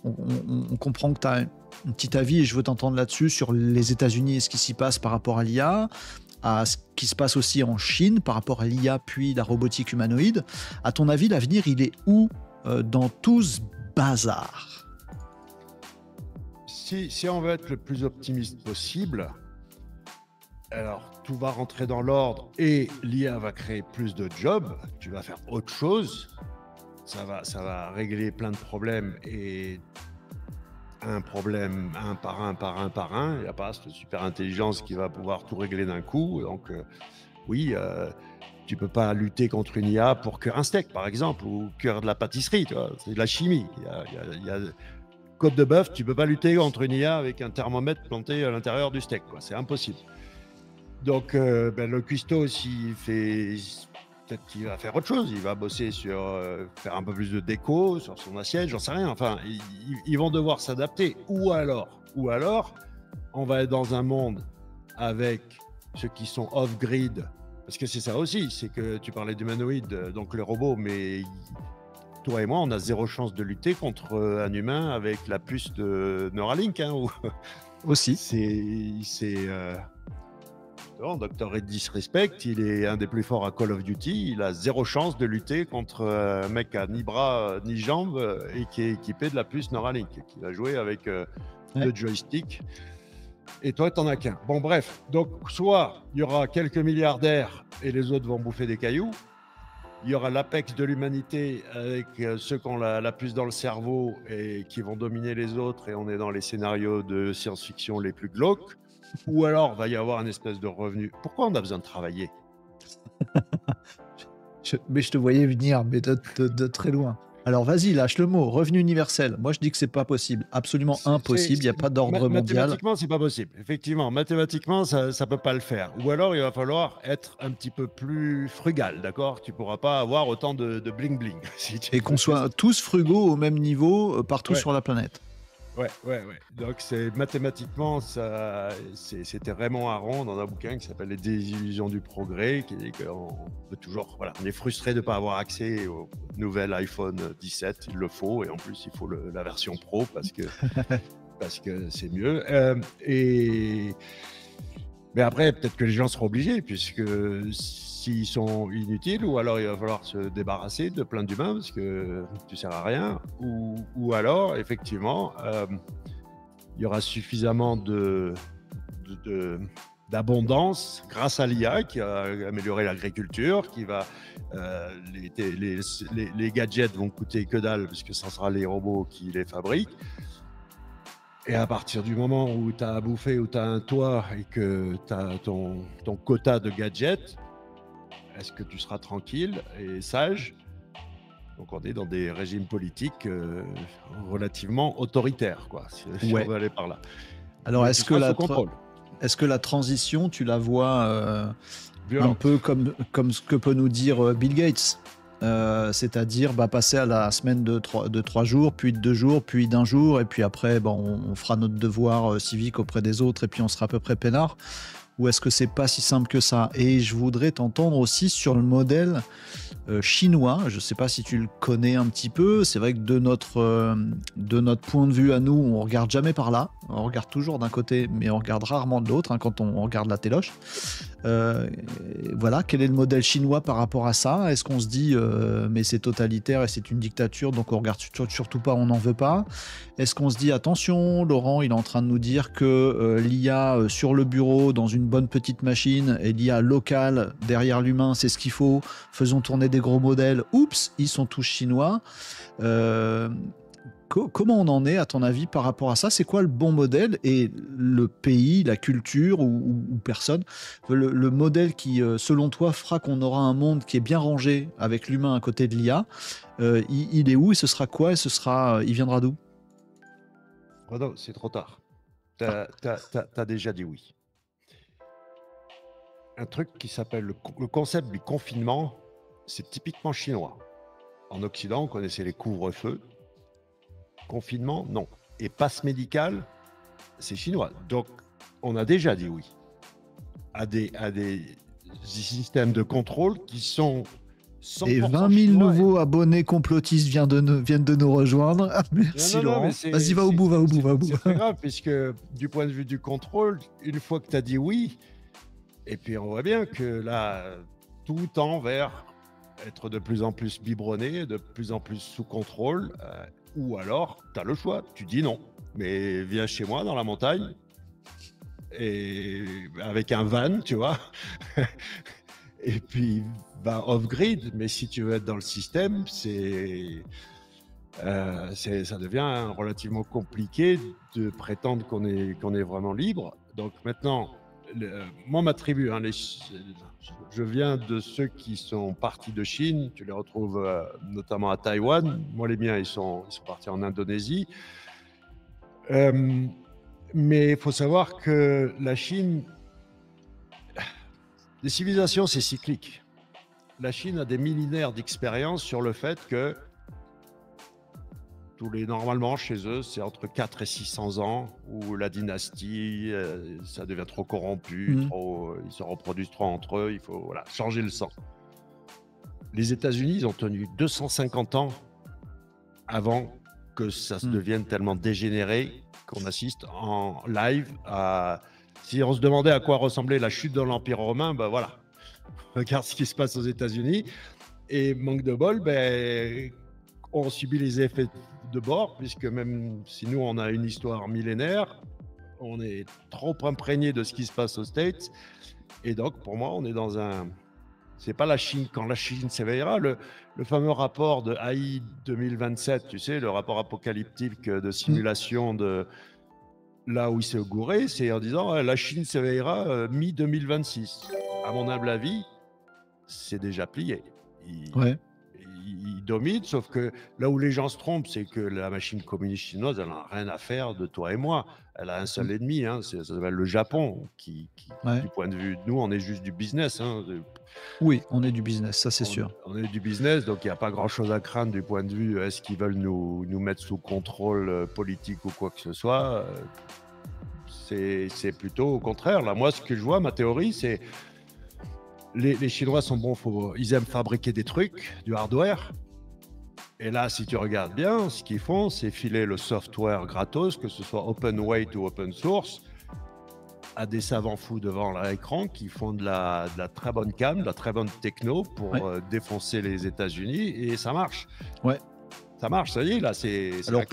On comprend que tu as un petit avis, et je veux t'entendre là-dessus, sur les États-Unis et ce qui s'y passe par rapport à l'IA, à ce qui se passe aussi en Chine par rapport à l'IA, puis la robotique humanoïde. À ton avis, l'avenir, il est où dans tout ce bazar? Si on veut être le plus optimiste possible, alors tout va rentrer dans l'ordre et l'IA va créer plus de jobs, tu vas faire autre chose, ça va régler plein de problèmes et un problème un par un, par un, par un. Il n'y a pas cette super intelligence qui va pouvoir tout régler d'un coup. Donc, oui, tu peux pas lutter contre une IA pour cuire un steak, par exemple, ou cuire de la pâtisserie. C'est de la chimie. Il y a côte de bœuf, tu peux pas lutter contre une IA avec un thermomètre planté à l'intérieur du steak. C'est impossible. Donc, le cuistot, s'il fait... Peut-être qu'il va faire autre chose, il va bosser sur faire un peu plus de déco sur son assiette, j'en sais rien. Enfin, ils vont devoir s'adapter. Ou alors, on va être dans un monde avec ceux qui sont off-grid, parce que c'est ça aussi, c'est que tu parlais d'humanoïdes, donc les robots, mais toi et moi, on a zéro chance de lutter contre un humain avec la puce de Neuralink. Aussi. Dr. Red Disrespect, il est un des plus forts à Call of Duty. Il a zéro chance de lutter contre un mec qui a ni bras ni jambes et qui est équipé de la puce Neuralink, qui va jouer avec deux joysticks. Et toi, t'en as qu'un. Bon, bref. Donc, soit il y aura quelques milliardaires et les autres vont bouffer des cailloux. Il y aura l'apex de l'humanité avec ceux qui ont la puce dans le cerveau et qui vont dominer les autres. Et on est dans les scénarios de science-fiction les plus glauques. Ou alors, va y avoir une espèce de revenu. Pourquoi on a besoin de travailler? Mais je te voyais venir, mais de très loin. Alors vas-y, lâche le mot, revenu universel. Moi je dis que c'est pas possible, absolument impossible, il n'y a pas d'ordre mondial. Mathématiquement, c'est pas possible. Effectivement, mathématiquement, ça peut pas le faire. Ou alors, il va falloir être un petit peu plus frugal, d'accord? Tu pourras pas avoir autant de bling-bling. Et qu'on soit tous frugaux au même niveau partout sur la planète. Ouais. Donc, c'est mathématiquement, c'était Raymond Aron dans un bouquin qui s'appelle Les désillusions du progrès, qui dit qu'on peut toujours, on est frustré de ne pas avoir accès au nouvel iPhone 17. Il le faut, et en plus, il faut la version Pro parce que c'est mieux. Mais après, peut-être que les gens seront obligés, puisque s'ils sont inutiles, ou alors il va falloir se débarrasser de plein d'humains, parce que tu ne sers à rien, ou alors, effectivement, il y aura suffisamment d'abondance grâce à l'IA qui va améliorer l'agriculture, qui va les gadgets vont coûter que dalle, puisque ce sera les robots qui les fabriquent. Et à partir du moment où tu as à bouffer, où tu as un toit et que tu as ton quota de gadgets, est-ce que tu seras tranquille et sage? Donc on est dans des régimes politiques relativement autoritaires, quoi, si on veut aller par là. Alors est-ce que la transition, tu la vois un peu comme ce que peut nous dire Bill Gates? C'est-à-dire passer à la semaine de 3 jours, puis de 2 jours, puis d'1 jour, et puis après on fera notre devoir civique auprès des autres, et puis on sera à peu près peinard? Ou est-ce que c'est pas si simple que ça? Et je voudrais t'entendre aussi sur le modèle chinois. Je sais pas si tu le connais un petit peu. C'est vrai que de notre point de vue à nous, on regarde jamais par là. On regarde toujours d'un côté, mais on regarde rarement de l'autre quand on regarde la téloche. Voilà, quel est le modèle chinois par rapport à ça? Est-ce qu'on se dit mais c'est totalitaire et c'est une dictature, donc on regarde surtout pas, on n'en veut pas? Est-ce qu'on se dit attention, Laurent, il est en train de nous dire que l'IA sur le bureau, dans une bonne petite machine, et l'IA locale derrière l'humain, c'est ce qu'il faut, faisons tourner des gros modèles, oups, ils sont tous chinois. Comment on en est, à ton avis, par rapport à ça? C'est quoi le bon modèle? Et le pays, la culture ou personne, le modèle qui, selon toi, fera qu'on aura un monde qui est bien rangé avec l'humain à côté de l'IA, il est où et ce sera quoi? Et il viendra d'où? Renaud, c'est trop tard. T'as déjà dit oui. Un truc qui s'appelle le concept du confinement, c'est typiquement chinois. En Occident, on connaissait les couvre-feux. Confinement, non. Et passe médical, c'est chinois. Donc, on a déjà dit oui à des systèmes de contrôle qui sont 100% et 20 000 nouveaux abonnés complotistes viennent de nous rejoindre. Ah, merci Laurent. Vas-y, va au bout. C'est très grave, puisque du point de vue du contrôle, une fois que tu as dit oui, et puis on voit bien que là, tout tend vers être de plus en plus biberonné, de plus en plus sous contrôle, ou alors, tu as le choix, tu dis non. Mais viens chez moi dans la montagne, et avec un van, tu vois. Et puis, bah, off-grid, mais si tu veux être dans le système, ça devient relativement compliqué de prétendre qu'on est vraiment libre. Donc maintenant, moi, ma tribu, hein, je viens de ceux qui sont partis de Chine. Tu les retrouves notamment à Taïwan. Moi, les miens, ils sont partis en Indonésie. Mais il faut savoir que la Chine, les civilisations, c'est cyclique. La Chine a des millénaires d'expérience sur le fait que normalement, chez eux, c'est entre 4 et 600 ans où la dynastie, ça devient trop corrompu, ils se reproduisent trop entre eux, il faut changer le sang. Les États-Unis, ils ont tenu 250 ans avant que ça se devienne tellement dégénéré qu'on assiste en live à... Si on se demandait à quoi ressemblait la chute de l'Empire romain, ben voilà, regarde ce qui se passe aux États-Unis. Et manque de bol, on subit les effets de bord, puisque même si nous, on a une histoire millénaire, on est trop imprégné de ce qui se passe aux States. Et donc, pour moi, on est dans un... C'est pas la Chine, quand la Chine s'éveillera. Le fameux rapport de AI 2027, tu sais, le rapport apocalyptique de simulation de là où il s'est gouré, c'est en disant la Chine s'éveillera mi-2026. À mon humble avis, c'est déjà plié. Il domine, sauf que là où les gens se trompent, c'est que la machine communiste chinoise, elle n'a rien à faire de toi et moi. Elle a un seul ennemi, hein, ça s'appelle le Japon, qui du point de vue de nous, on est juste du business. Hein. Oui, on est du business, ça c'est sûr. On est du business, donc il n'y a pas grand-chose à craindre du point de vue est-ce qu'ils veulent nous mettre sous contrôle politique ou quoi que ce soit. C'est plutôt au contraire. Là, moi, ce que je vois, ma théorie, c'est les Chinois sont bons, ils aiment fabriquer des trucs, du hardware. Et là, si tu regardes bien, ce qu'ils font, c'est filer le software gratos, que ce soit open weight ou open source, à des savants fous devant l'écran qui font de la très bonne cam, de la très bonne techno pour défoncer les États-Unis, et ça marche. Ouais. Ça marche, ça y est, là, c'est... Alors,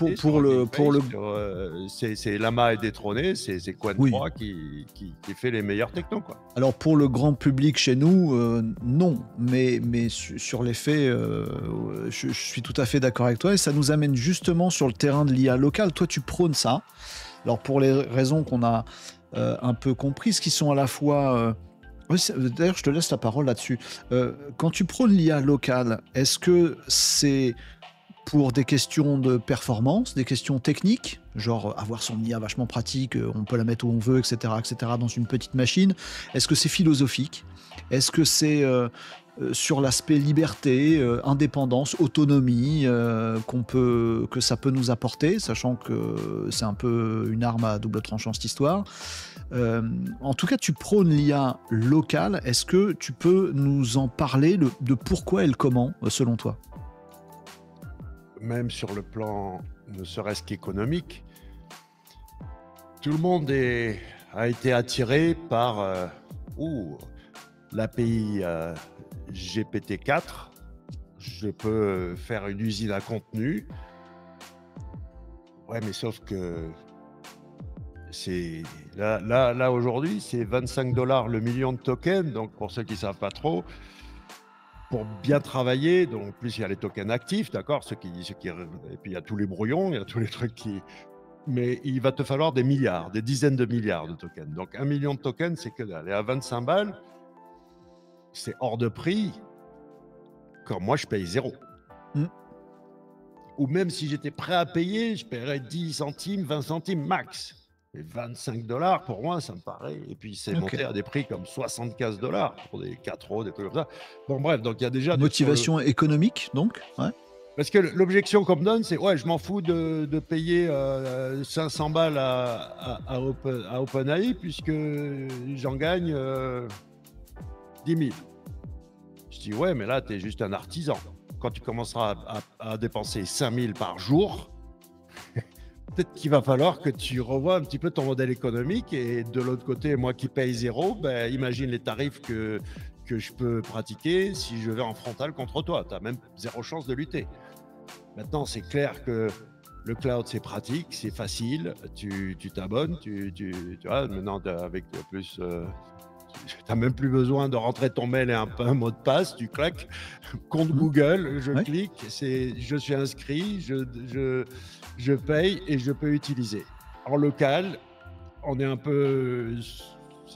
c'est Lama est détrôné, c'est Quen 3 qui fait les meilleurs technos, quoi. Alors, pour le grand public chez nous, non. Mais sur les faits, je suis tout à fait d'accord avec toi. Et ça nous amène justement sur le terrain de l'IA locale. Toi, tu prônes ça. Alors, pour les raisons qu'on a un peu comprises, qui sont à la fois... D'ailleurs, je te laisse la parole là-dessus. Quand tu prônes l'IA locale, est-ce que c'est... pour des questions de performance, des questions techniques, genre avoir son IA vachement pratique, on peut la mettre où on veut, etc., dans une petite machine. Est-ce que c'est philosophique? Est-ce que c'est sur l'aspect liberté, indépendance, autonomie que ça peut nous apporter, sachant que c'est un peu une arme à double tranchant cette histoire. En tout cas, tu prônes l'IA locale. Est-ce que tu peux nous en parler de pourquoi et le comment, selon toi? Même sur le plan ne serait-ce qu'économique, tout le monde a été attiré par l'API GPT-4. Je peux faire une usine à contenu. Ouais, mais sauf que c'est là aujourd'hui, c'est 25 $ le million de tokens. Donc pour ceux qui ne savent pas trop, pour bien travailler, donc en plus il y a les tokens actifs, d'accord, et puis il y a tous les brouillons, il y a tous les trucs mais il va te falloir des milliards, des dizaines de milliards de tokens. Donc 1 million de tokens, c'est que dalle. Et à 25 balles, c'est hors de prix. Quand moi je paye 0. Ou même si j'étais prêt à payer, je paierais 10 centimes, 20 centimes max. Et 25 $ pour moi, ça me paraît. Et puis c'est monté à des prix comme 75 $ pour des 4 euros, des trucs comme ça. Bon, bref, donc il y a déjà. Motivation économique, donc. Ouais. Parce que l'objection qu'on me donne, c'est je m'en fous de payer 500 balles à OpenAI puisque j'en gagne 10 000. Je dis mais là, tu es juste un artisan. Quand tu commenceras à dépenser 5 000 par jour, peut-être qu'il va falloir que tu revoies un petit peu ton modèle économique. Et de l'autre côté, moi qui paye 0, imagine les tarifs que je peux pratiquer si je vais en frontal contre toi. Tu n'as même 0 chance de lutter. Maintenant, c'est clair que Le cloud, c'est pratique, c'est facile. Tu t'abonnes, tu vois, maintenant, avec plus. Tu n'as même plus besoin de rentrer ton mail et un mot de passe. Tu claques, compte Mmh. Google, je Ouais. clique, je suis inscrit, je paye et je peux utiliser. En local, on est un peu.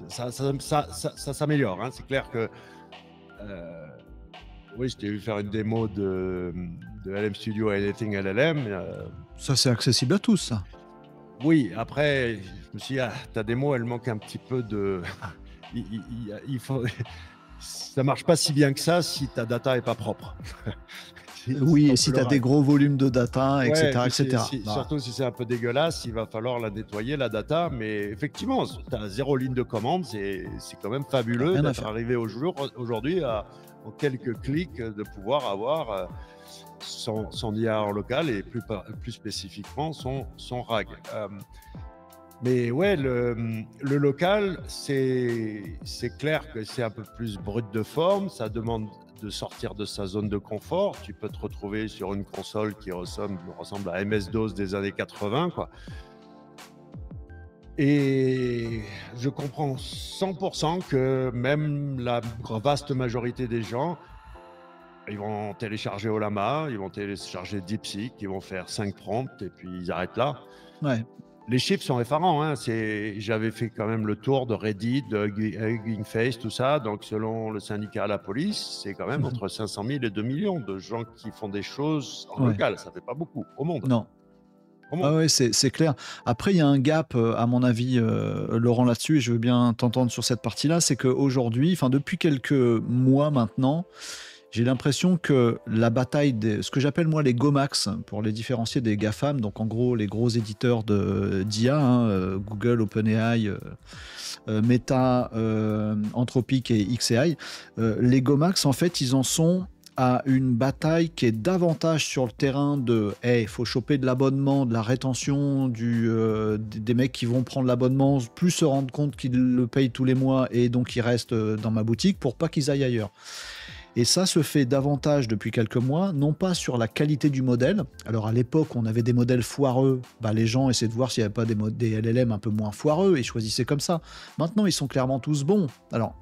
Ça s'améliore, hein. C'est clair que. euh, oui, je t'ai vu faire une démo de LM Studio Anything LLM. Ça, c'est accessible à tous, ça. Oui, après, je me suis dit, ah, ta démo, elle manque un petit peu de. Il faut. Ça marche pas si bien que ça si ta data est pas propre. Si Oui, et on peut si le tu as des gros volumes de data, Ouais, etc., puis etc. Bah, surtout si c'est un peu dégueulasse, il va falloir la nettoyer, la data. Mais effectivement, tu as 0 ligne de commande, c'est quand même y a fabuleux rien à d'être faire. arrivé aujourd'hui en quelques clics de pouvoir avoir son IA en local et plus spécifiquement son RAG. Mais ouais, le local, c'est clair que c'est un peu plus brut de forme. Ça demande de sortir de sa zone de confort. Tu peux te retrouver sur une console qui ressemble à MS-DOS des années 80, quoi. Et je comprends 100% que même la vaste majorité des gens, ils vont télécharger Ollama, ils vont télécharger DeepSeek, ils vont faire 5 prompts et puis ils arrêtent là. Ouais. Les chiffres sont effarants, hein. J'avais fait quand même le tour de Reddit, de Hugging Face, tout ça. Donc, selon le syndicat à la police, c'est quand même entre 500 000 et 2 millions de gens qui font des choses en Ouais. local. Ça ne fait pas beaucoup au monde. Non. Au Ah monde. ouais, c'est clair. Après, il y a un gap, à mon avis, Laurent, là-dessus, et je veux bien t'entendre sur cette partie-là, c'est qu'aujourd'hui, enfin depuis quelques mois maintenant, j'ai l'impression que la bataille ce que j'appelle moi les GOMAX, pour les différencier des GAFAM, donc en gros les gros éditeurs d'IA, hein, Google, OpenAI, Meta, Anthropic et xAI, les GOMAX, en fait, ils en sont à une bataille qui est davantage sur le terrain de il faut choper de l'abonnement, de la rétention, des mecs qui vont prendre l'abonnement, plus se rendre compte qu'ils le payent tous les mois et donc ils restent dans ma boutique pour pas qu'ils aillent ailleurs. Et ça se fait davantage depuis quelques mois, non pas sur la qualité du modèle. Alors à l'époque, on avait des modèles foireux, bah, les gens essaient de voir s'il n'y avait pas des LLM un peu moins foireux et choisissaient comme ça. Maintenant, ils sont clairement tous bons. Alors,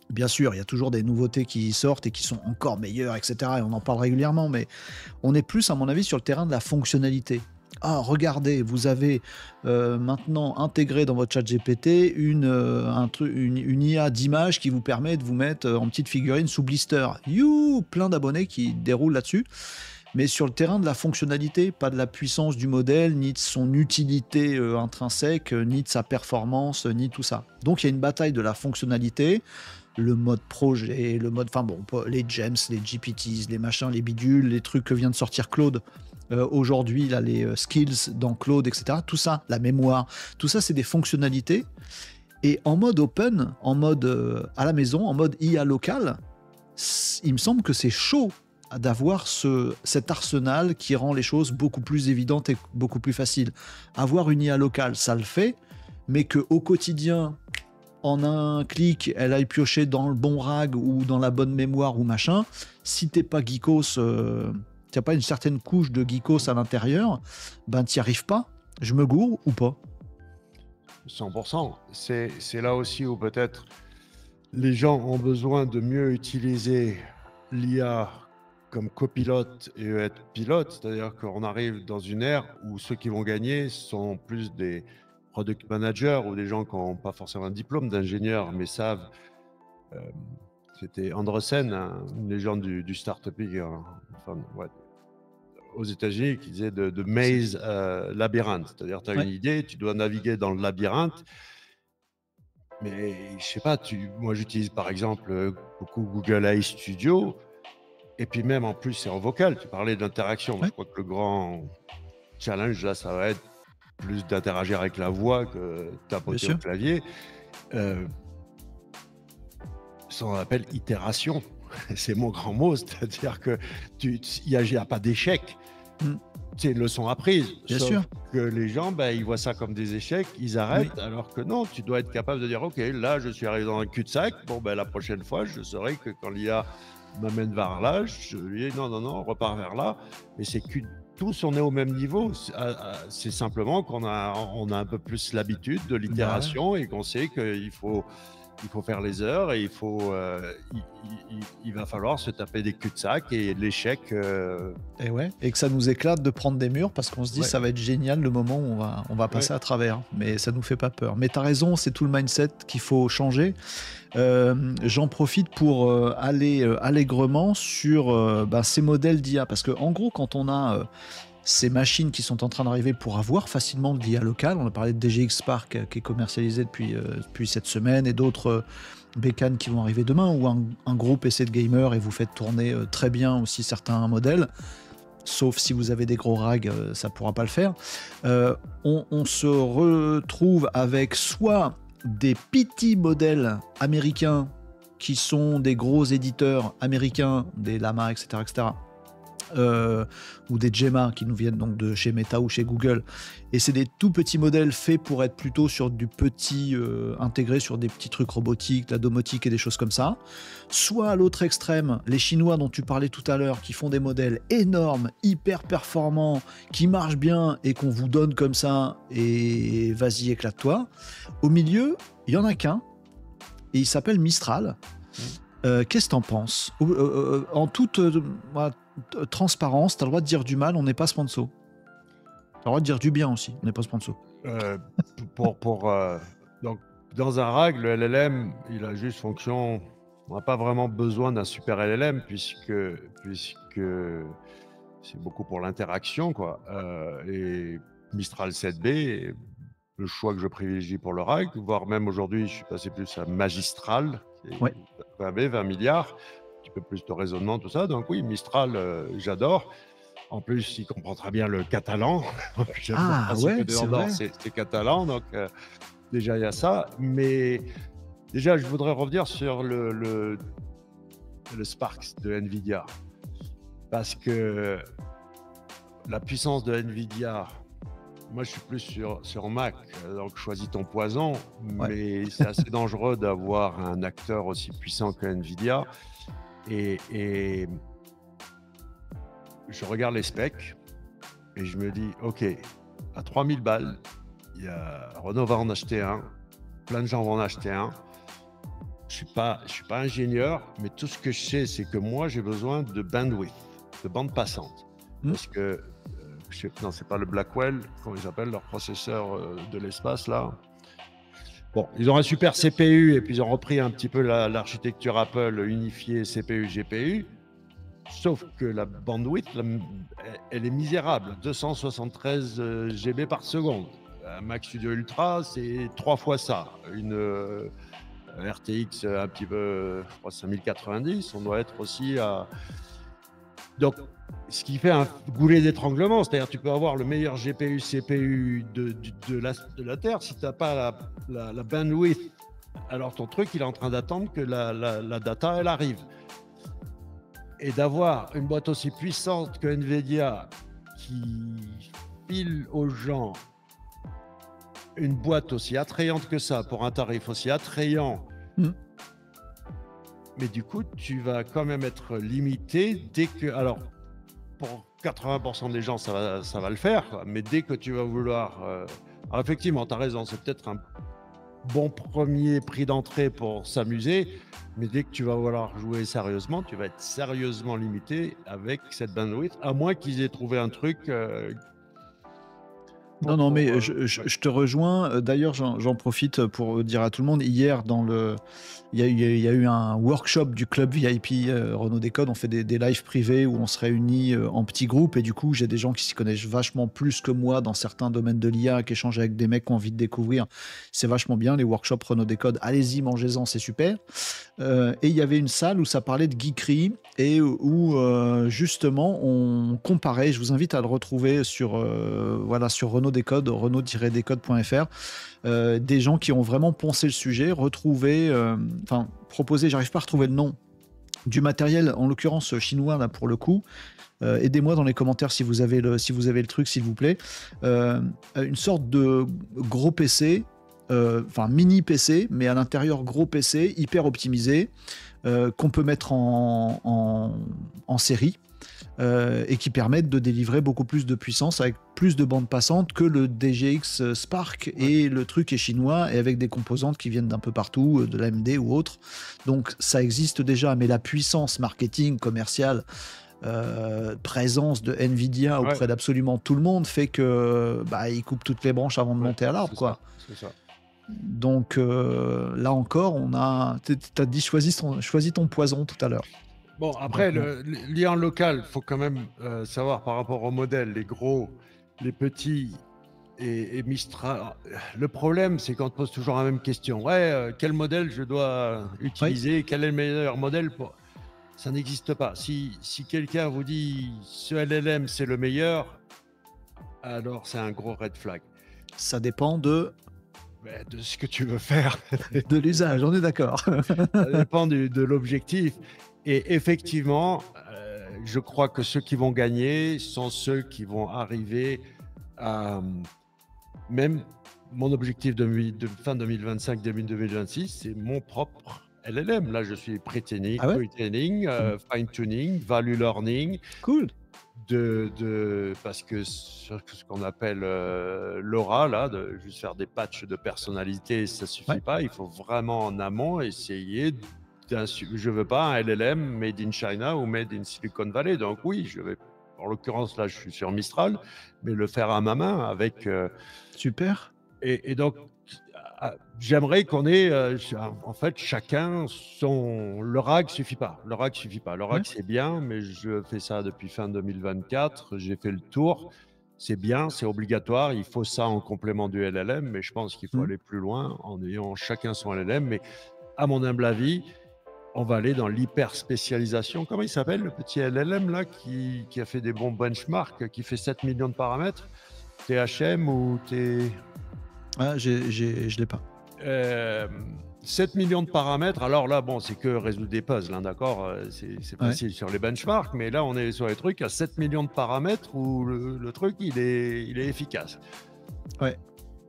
bien sûr, il y a toujours des nouveautés qui sortent et qui sont encore meilleures, etc. Et on en parle régulièrement, mais on est plus, à mon avis, sur le terrain de la fonctionnalité. Ah, regardez, vous avez maintenant intégré dans votre chat GPT une IA d'image qui vous permet de vous mettre en petite figurine sous blister. You, plein d'abonnés qui déroulent là-dessus. Mais sur le terrain de la fonctionnalité, pas de la puissance du modèle, ni de son utilité intrinsèque, ni de sa performance, ni tout ça. Donc il y a une bataille de la fonctionnalité, le mode projet, le mode, enfin bon, les gems, les GPTs, les machins, les bidules, les trucs que vient de sortir Claude. Aujourd'hui, là, les skills dans Claude, etc. Tout ça, la mémoire, tout ça, c'est des fonctionnalités. Et en mode open, en mode à la maison, en mode IA local, il me semble que c'est chaud d'avoir cet arsenal qui rend les choses beaucoup plus évidentes et beaucoup plus faciles. Avoir une IA locale, ça le fait, mais qu'au quotidien, en un clic, elle aille piocher dans le bon RAG ou dans la bonne mémoire ou machin, si t'es pas geekos, t'as pas une certaine couche de geekos à l'intérieur, ben t'y arrives pas. Je me gourre ou pas? 100%. C'est là aussi où peut-être les gens ont besoin de mieux utiliser l'IA comme copilote et être pilote, c'est-à-dire qu'on arrive dans une ère où ceux qui vont gagner sont plus des product managers ou des gens qui n'ont pas forcément un diplôme d'ingénieur, mais savent. euh, C'était Andreessen, une légende du startup aux États-Unis, qui disait de maze labyrinthe, c'est-à-dire tu as une idée, tu dois naviguer dans le labyrinthe. Mais je sais pas, moi j'utilise par exemple beaucoup Google AI Studio, et puis même en plus c'est en vocal, tu parlais d'interaction. Ouais. Je crois que le grand challenge là, ça va être plus d'interagir avec la voix que tapoter au clavier. Ça on appelle itération, c'est mon grand mot, c'est-à-dire que il n'y a pas d'échec. C'est une leçon apprise. Bien sauf sûr. que les gens, ils voient ça comme des échecs, ils arrêtent, alors que non, tu dois être capable de dire, OK, là, je suis arrivé dans un cul-de-sac, la prochaine fois, je saurai que quand l'IA m'amène vers là, je lui dis, non, repars vers là, mais c'est qu'une tous, on est au même niveau. C'est simplement qu'on a un peu plus l'habitude de l'itération et qu'on sait qu'il faut faire les heures et il va falloir se taper des cul-de-sac et l'échec. Et ouais, et que ça nous éclate de prendre des murs parce qu'on se dit Ouais. ça va être génial le moment où on va passer Ouais. à travers, mais ça nous fait pas peur. Mais t'as raison, c'est tout le mindset qu'il faut changer. J'en profite pour aller allègrement sur ces modèles d'IA parce que en gros quand on a ces machines qui sont en train d'arriver pour avoir facilement de l'IA locale, on a parlé de DGX Spark qui est commercialisé depuis cette semaine et d'autres bécanes qui vont arriver demain ou un gros PC de gamer et vous faites tourner très bien aussi certains modèles. Sauf si vous avez des gros rags, ça ne pourra pas le faire. On se retrouve avec soit des petits modèles américains qui sont des gros éditeurs américains, des Llama, etc., ou des Gemma qui nous viennent donc de chez Meta ou chez Google. Et c'est des tout petits modèles faits pour être plutôt sur du petit, intégré sur des petits trucs robotiques, de la domotique et des choses comme ça. Soit à l'autre extrême, les Chinois dont tu parlais tout à l'heure, qui font des modèles énormes, hyper performants, qui marchent bien et qu'on vous donne comme ça, et vas-y, éclate-toi. Au milieu, il y en a qu'un, et il s'appelle Mistral. Qu'est-ce que t'en penses ? En toute transparence, t'as le droit de dire du mal, on n'est pas sponsor. T'as le droit de dire du bien aussi, on n'est pas sponsor. Donc, dans un RAG, le LLM, il a juste fonction. On n'a pas vraiment besoin d'un super LLM puisque c'est beaucoup pour l'interaction, quoi. Et Mistral 7B est le choix que je privilégie pour le RAG, voire même aujourd'hui, je suis passé plus à Magistral, qui est Ouais. 20 milliards, un petit peu plus de raisonnement, tout ça. Donc oui, Mistral, j'adore. En plus, il comprend très bien le catalan. J'aime le principe ouais, de c'est Andorre, vrai. c'est catalan, donc déjà il y a ça. Mais déjà, je voudrais revenir sur le Spark de NVIDIA. Parce que la puissance de NVIDIA, moi je suis plus sur Mac, donc choisis ton poison, mais c'est assez dangereux d'avoir un acteur aussi puissant que NVIDIA. Et je regarde les specs et je me dis, ok, à 3000 balles, Renault va en acheter un, plein de gens vont en acheter un. Je suis pas ingénieur, mais tout ce que je sais, c'est que moi, j'ai besoin de bandwidth, de bande passante. Parce que, non, c'est pas le Blackwell, comment ils appellent leur processeur de l'espace, là. Bon, ils ont un super CPU et puis ils ont repris un petit peu l'architecture Apple unifiée CPU, GPU. Sauf que la bandwidth, elle est misérable, 273 GB par seconde. Un Mac Studio Ultra, c'est 3 fois ça. Une RTX un petit peu, je crois 5090, on doit être aussi à... Donc, ce qui fait un goulet d'étranglement, c'est-à-dire tu peux avoir le meilleur GPU, CPU de la Terre, si tu n'as pas la bandwidth, alors ton truc, il est en train d'attendre que la data, elle arrive. Et d'avoir une boîte aussi puissante que NVIDIA qui file aux gens une boîte aussi attrayante que ça pour un tarif aussi attrayant, mais du coup, tu vas quand même être limité dès que... Alors, pour 80% des gens, ça va le faire, quoi, mais dès que tu vas vouloir... Alors effectivement, tu as raison, c'est peut-être un bon premier prix d'entrée pour s'amuser, mais dès que tu vas vouloir jouer sérieusement, tu vas être sérieusement limité avec cette bandwidth, à moins qu'ils aient trouvé un truc... Non, mais je te rejoins. D'ailleurs, j'en profite pour dire à tout le monde, hier, il y a eu un workshop du club VIP Renault Décode. On fait des lives privés où on se réunit en petits groupes. Et du coup, j'ai des gens qui s'y connaissent vachement plus que moi dans certains domaines de l'IA, qui échangent avec des mecs qui ont envie de découvrir. C'est vachement bien, les workshops Renault Décode. Allez-y, mangez-en, c'est super. Et il y avait une salle où ça parlait de geekery et où justement on comparait, je vous invite à le retrouver sur Renault Décode, renault-décode.fr, des gens qui ont vraiment poncé le sujet, proposé, j'arrive pas à retrouver le nom du matériel, en l'occurrence chinois là pour le coup. Aidez-moi dans les commentaires si vous avez le truc, s'il vous plaît. Une sorte de gros PC enfin mini PC, mais à l'intérieur gros PC, hyper optimisé, qu'on peut mettre en série. Et qui permettent de délivrer beaucoup plus de puissance avec plus de bandes passantes que le DGX Spark, Ouais. et le truc est chinois et avec des composantes qui viennent d'un peu partout, de l'AMD ou autre. Donc ça existe déjà, mais la puissance marketing, commerciale, présence de Nvidia Ouais, auprès d'absolument tout le monde fait que bah, ils coupent toutes les branches avant de ouais, monter à l'arbre, c'est ça, quoi. c'est ça. Donc là encore, t'as dit choisis ton poison tout à l'heure. Bon, Donc après, l'IA en local, il faut quand même savoir par rapport aux modèles, les gros, les petits et Mistral. Le problème, c'est qu'on te pose toujours la même question. Ouais, quel modèle je dois oui, utiliser? Quel est le meilleur modèle pour... Ça n'existe pas. Si quelqu'un vous dit ce LLM, c'est le meilleur, alors c'est un gros red flag. ça dépend Ben, de ce que tu veux faire. de l'usage, on est d'accord. Ça dépend de l'objectif. Et effectivement, je crois que ceux qui vont gagner sont ceux qui vont arriver à même mon objectif de fin 2025, début 2026, c'est mon propre LLM. Là, je suis Ah ouais? pre-training, fine-tuning, value learning, Cool. parce que ce qu'on appelle l'aura, là, de juste faire des patchs de personnalité, ça suffit Ouais. pas. Il faut vraiment en amont essayer je veux pas un LLM made in China ou made in Silicon Valley. Donc oui, je vais, en l'occurrence là, je suis sur Mistral, mais le faire à ma main avec. Super. Et donc, j'aimerais qu'on ait, en fait, chacun son. Le RAG suffit pas. Le RAG suffit pas. Le Ouais. RAG c'est bien, mais je fais ça depuis fin 2024. J'ai fait le tour. C'est bien, c'est obligatoire. Il faut ça en complément du LLM, mais je pense qu'il faut Mmh. aller plus loin en ayant chacun son LLM. Mais à mon humble avis, on va aller dans l'hyper spécialisation. Comment il s'appelle le petit LLM là qui a fait des bons benchmarks, qui fait 7 millions de paramètres? THM ou T. Ah, je l'ai pas. Euh, 7 millions de paramètres. Alors là, bon, c'est que résoudre des puzzles, hein, d'accord? C'est Ouais. facile sur les benchmarks, mais là, on est sur les trucs à 7 millions de paramètres où le truc, il est efficace. Ouais.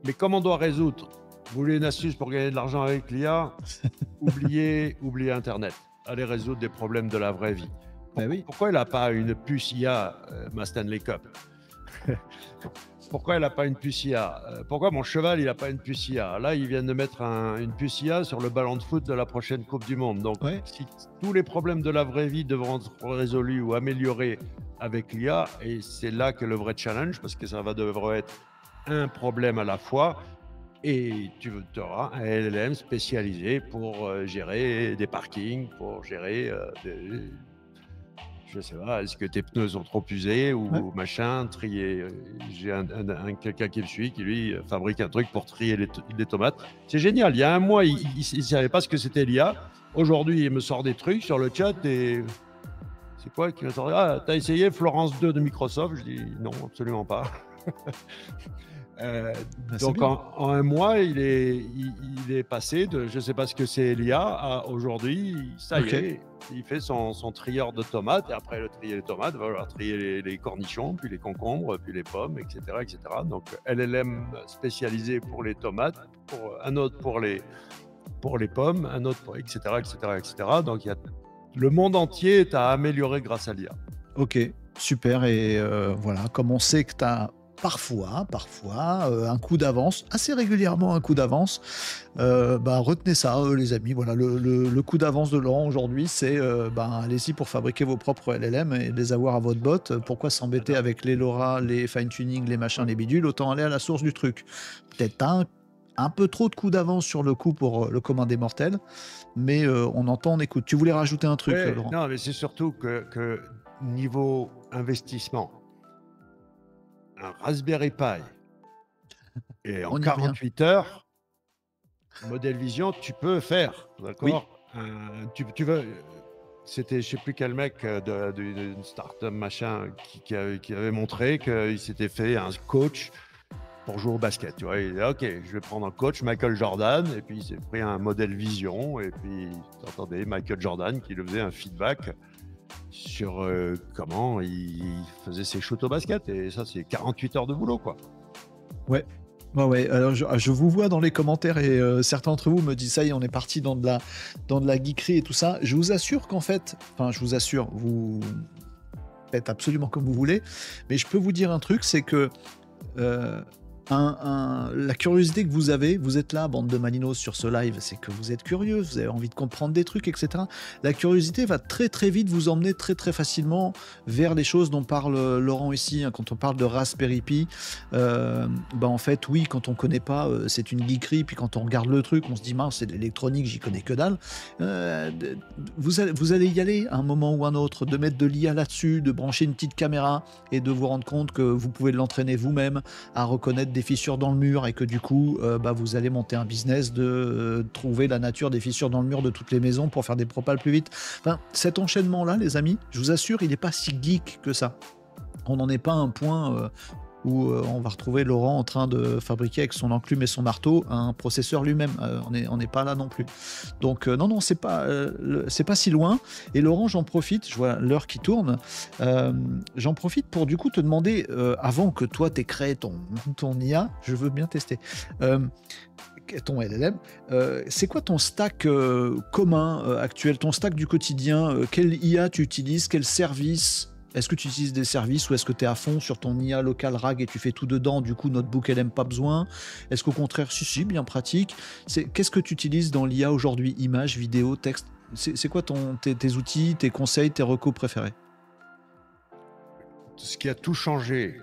Mais comme on doit résoudre, vous voulez une astuce pour gagner de l'argent avec l'IA? oubliez Internet. Allez résoudre des problèmes de la vraie vie. Bah oui. Pourquoi elle n'a pas une puce IA, ma Stanley Cup? Pourquoi elle n'a pas une puce IA? Pourquoi mon cheval, il n'a pas une puce IA? Là, ils viennent de mettre une puce IA sur le ballon de foot de la prochaine Coupe du Monde. Donc, Ouais. si tous les problèmes de la vraie vie devront être résolus ou améliorés avec l'IA, et c'est là que le vrai challenge, parce que ça devrait être un problème à la fois, et tu auras un LLM spécialisé pour gérer des parkings, pour gérer je sais pas, est-ce que tes pneus sont trop usés ou Ouais. machin, trier. J'ai quelqu'un qui me suit qui lui fabrique un truc pour trier les tomates. C'est génial. Il y a un mois, il ne savait pas ce que c'était l'IA. Aujourd'hui, il me sort des trucs sur le chat et c'est quoi qui me sort? Ah, t'as essayé Florence 2 de Microsoft? Je dis non, absolument pas. Bah, c'est Donc bien. en un mois, il est passé de je ne sais pas ce que c'est l'IA à aujourd'hui, ça y Ok. est, il fait son trieur de tomates et après le trier les tomates, il va falloir trier les cornichons, puis les concombres, puis les pommes, etc. etc. Donc LLM spécialisé pour les tomates, un autre pour les pommes, un autre pour etc. etc. etc. Donc le monde entier est à améliorer grâce à l'IA. Ok. Super. Et voilà, comme on sait que tu as parfois, un coup d'avance, assez régulièrement un coup d'avance, bah, retenez ça, les amis. Voilà, le coup d'avance de Laurent aujourd'hui, c'est bah, allez-y pour fabriquer vos propres LLM et les avoir à votre botte. Pourquoi s'embêter avec les LoRa, les fine-tuning, les machins, les bidules? Autant aller à la source du truc. Peut-être un peu trop de coup d'avance sur le coup pour le commun des mortels, mais on entend, on écoute. Tu voulais rajouter un truc, Ouais, Laurent? non, mais c'est surtout que niveau investissement, un Raspberry Pi et en On y revient. 48 heures, modèle Vision, tu peux faire, Oui. d'accord? Tu veux, c'était je sais plus quel mec d'une start-up machin qui avait montré qu'il s'était fait un coach pour jouer au basket. Tu vois, il dit ok, je vais prendre un coach Michael Jordan et puis il s'est pris un modèle Vision et puis t'entendais Michael Jordan qui lui faisait un feedback sur comment il faisait ses shoots au basket et ça c'est 48 heures de boulot quoi. Ouais. Ouais, ouais, alors je vous vois dans les commentaires et certains d'entre vous me disent: «Ça y est, on est parti dans de la geekerie et tout ça». Je vous assure qu'en fait, enfin, je vous assure, vous faites absolument comme vous voulez, mais je peux vous dire un truc, c'est que, heu, la curiosité que vous êtes là, bande de malinos sur ce live, c'est que vous êtes curieux, vous avez envie de comprendre des trucs et cetera. La curiosité va très, très vite vous emmener très, très facilement vers les choses dont parle, Laurent ici, hein. Quand on parle de Raspberry Pi, bah, en fait, oui, quand on connaît pas, c'est une geekerie, puis quand on regarde le truc, on se dit: «Mince, c'est de l'électronique, j'y connais que dalle». D vous allez y aller à un moment ou un autre, de mettre de l'IA là-dessus, de brancher une petite caméra et de vous rendre compte que vous pouvez l'entraîner vous-même à reconnaître des fissures dans le mur et que du coup, bah, vous allez monter un business de, trouver la nature des fissures dans le mur de toutes les maisons pour faire des propals plus vite. Enfin, cet enchaînement-là, les amis, je vous assure, il n'est pas si geek que ça. On n'en est pas à un point, où, on va retrouver Laurent en train de fabriquer avec son enclume et son marteau un processeur lui-même. On n'est pas là non plus. Donc, non, non, c'est pas si loin. Et Laurent, j'en profite, je vois l'heure qui tourne, j'en profite pour du coup te demander, avant que toi t'aies créé ton IA, je veux bien tester, hem, ton LLM, c'est quoi ton stack, commun, actuel, ton stack du quotidien? Quelle IA tu utilises? Quel service? Est-ce que tu utilises des services ou est-ce que tu es à fond sur ton IA local RAG et tu fais tout dedans, du coup notebook LM pas besoin? Est-ce qu'au contraire, si, si, bien pratique? Qu'est-ce que tu utilises dans l'IA aujourd'hui? Images, vidéos, texte? C'est quoi tes outils, tes conseils, tes recos préférés? Ce qui a tout changé,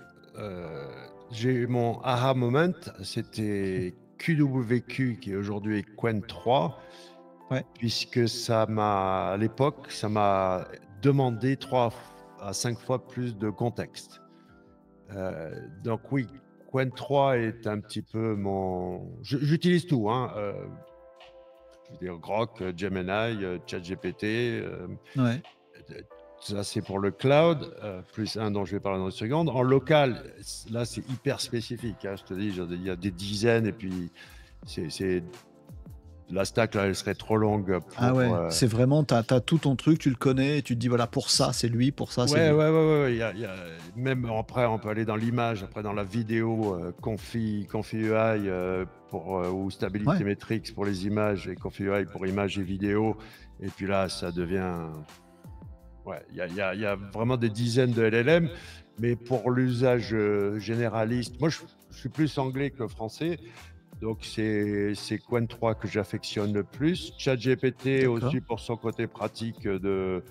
j'ai eu mon aha moment, c'était QWQ qui est aujourd'hui Qwen 3, Ouais, puisque à l'époque, ça m'a demandé 3 à 5 fois plus de contexte. Donc oui, Qwen 3 est un petit peu j'utilise tout, hein, je veux dire Grok, Gemini, ChatGPT, ouais, ça c'est pour le cloud, plus un dont je vais parler dans une seconde. En local, là c'est hyper spécifique, hein, je te dis, il y a des dizaines et puis c'est la stack là, elle serait trop longue ah pour, ouais, c'est vraiment, t'as tout ton truc, tu le connais et tu te dis: «Voilà, pour ça, c'est lui, pour ça, c'est ouais, lui». ouais, ouais, ouais, ouais, il y a même après on peut aller dans l'image, après dans la vidéo, Confi UI, ou Ouais, Stability Metrics pour les images et Confi UI pour images et vidéos et puis là ça devient ouais, il y a vraiment des dizaines de LLM, mais pour l'usage, généraliste, moi je suis plus anglais que français, donc c'est Qwen 3 que j'affectionne le plus. ChatGPT d'accord. aussi pour son côté pratique, de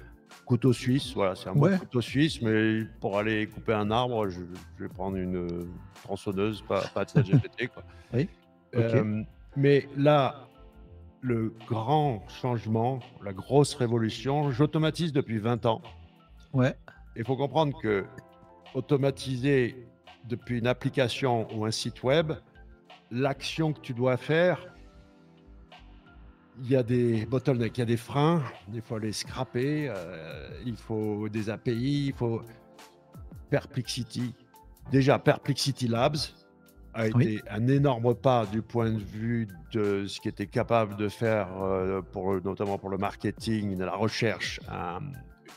couteau suisse, voilà, c'est un bon Ouais, couteau suisse, mais pour aller couper un arbre, je vais prendre une, tronçonneuse, pas ChatGPT, quoi. oui, OK, Hem, mais là, le grand changement, la grosse révolution, j'automatise depuis 20 ans. ouais, Il faut comprendre que automatiser depuis une application ou un site web, l'action que tu dois faire, il y a des bottlenecks, il y a des freins, il faut les scraper, il faut des API, il faut Perplexity. Déjà, Perplexity Labs a oui, été un énorme pas du point de vue de ce qui était capable de faire, notamment pour le marketing, de la recherche, un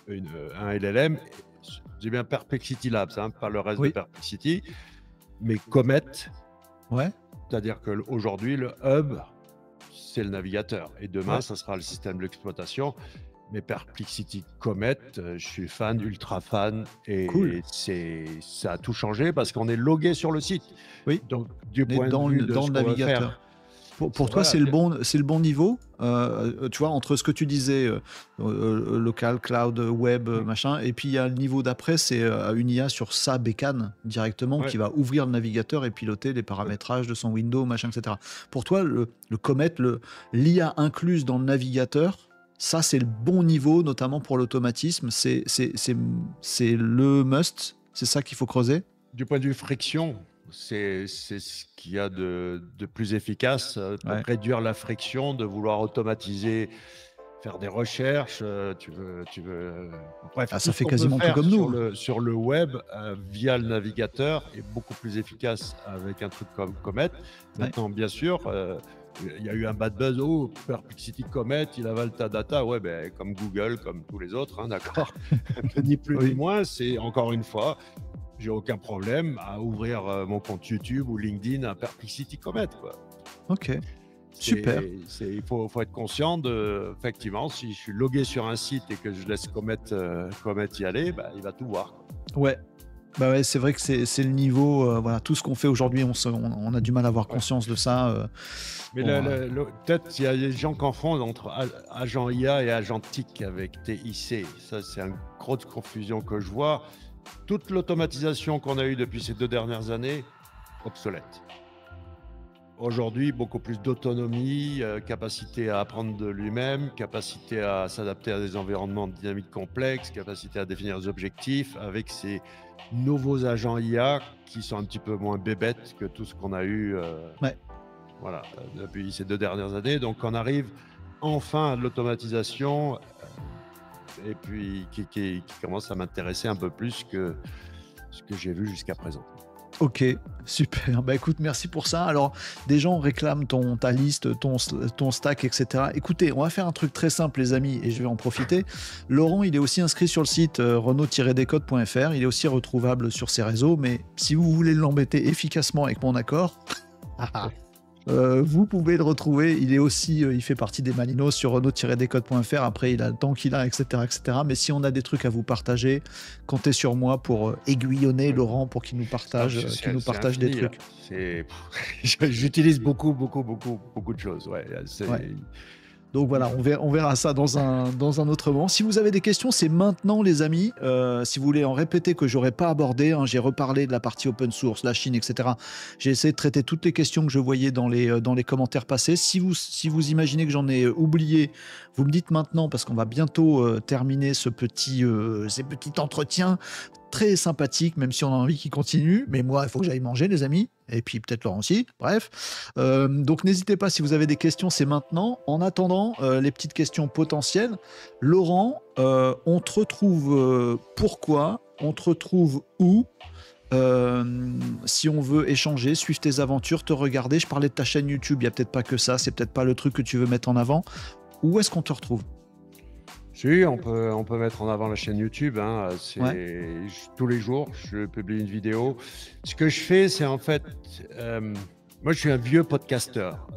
LLM. J'ai bien Perplexity Labs, hein, pas le reste de oui, Perplexity, mais Comet, ouais, c'est-à-dire qu'aujourd'hui, le hub, c'est le navigateur. Et demain, ouais, ça sera le système d'exploitation. Mais Perplexity Comet, je suis fan, ultra fan, cool. et ça a tout changé parce qu'on est logué sur le site. Oui, Donc, du on est point de vue de dans ce le qu'on veut navigateur. faire, Pour toi, voilà, c'est le bon niveau, tu vois, entre ce que tu disais, local, cloud, web, machin, et puis il y a le niveau d'après, c'est, une IA sur sa bécane directement ouais, qui va ouvrir le navigateur et piloter les ouais. paramétrages de son window, machin, et cetera. Pour toi, le Comet, l'IA incluse dans le navigateur, ça, c'est le bon niveau, notamment pour l'automatisme, c'est le must? C'est ça qu'il faut creuser? Du point de vue friction, c'est ce qu'il y a de plus efficace, pour Ouais. réduire la friction de vouloir automatiser, faire des recherches, bref, Ah, tout ça ce fait qu'on peut quasiment tout faire comme nous. sur le web, via le navigateur est beaucoup plus efficace avec un truc comme Comet. Ouais. Maintenant, bien sûr, il y a eu un bad buzz: «Oh, Perplexity Comet, il avale ta data». Ouais, ben comme Google, comme tous les autres, hein, d'accord? Ni plus ni Oui. moins, c'est encore une fois, j'ai aucun problème à ouvrir mon compte YouTube ou LinkedIn à Perplexity Comet, quoi. Ok, super. Il faut être conscient effectivement, si je suis logué sur un site et que je laisse Comet y aller, bah, il va tout voir, quoi. Ouais. Bah ouais, c'est vrai que c'est le niveau, voilà, tout ce qu'on fait aujourd'hui, on a du mal à avoir Ouais. conscience de ça. Mais Bon, peut-être il y a des gens qui confondent entre agent IA et agent TIC avec TIC. Ça, c'est une grosse confusion que je vois. Toute l'automatisation qu'on a eue depuis ces 2 dernières années, obsolète. Aujourd'hui, beaucoup plus d'autonomie, capacité à apprendre de lui-même, capacité à s'adapter à des environnements dynamiques complexes, capacité à définir des objectifs avec ces nouveaux agents IA qui sont un petit peu moins bébêtes que tout ce qu'on a eu ouais. voilà, depuis ces 2 dernières années. Donc, on arrive enfin à de l'automatisation et puis qui commence à m'intéresser un peu plus que ce que j'ai vu jusqu'à présent. Ok, super. Bah écoute, merci pour ça. Alors, des gens réclament ta liste, ton stack, etc. Écoutez, on va faire un truc très simple, les amis, et je vais en profiter. Laurent, il est aussi inscrit sur le site renault-descodes.fr. Il est aussi retrouvable sur ses réseaux, mais si vous voulez l'embêter efficacement avec mon accord, vous pouvez le retrouver. Il est aussi, il fait partie des Malinos sur renault-descodes.fr. Après, il a le temps qu'il a, etc., etc. Mais si on a des trucs à vous partager, comptez sur moi pour aiguillonner Laurent pour qu'il nous partage, des infini, là. trucs. J'utilise beaucoup de choses. Ouais, Ouais. Donc voilà, on verra ça dans un autre moment. Si vous avez des questions, c'est maintenant, les amis. Si vous voulez en répéter que j'aurais pas abordé, hein, j'ai reparlé de la partie open source, la Chine, etc. J'ai essayé de traiter toutes les questions que je voyais dans les commentaires passés. Si vous imaginez que j'en ai oublié, vous me dites maintenant, parce qu'on va bientôt terminer ces petits entretiens très sympathiques, même si on a envie qu'ils continuent. Mais moi, il faut que j'aille manger, les amis. Et puis peut-être Laurent aussi. Bref. Donc n'hésitez pas, si vous avez des questions, c'est maintenant. En attendant, les petites questions potentielles. Laurent, on te retrouve pourquoi? On te retrouve où? Si on veut échanger, suivre tes aventures, te regarder. Je parlais de ta chaîne YouTube, il n'y a peut-être pas que ça, c'est peut-être pas le truc que tu veux mettre en avant. Où est-ce qu'on te retrouve? Si, on peut mettre en avant la chaîne YouTube, hein. Tous les jours, je publie une vidéo. Ce que je fais, c'est en fait, moi, je suis un vieux podcasteur.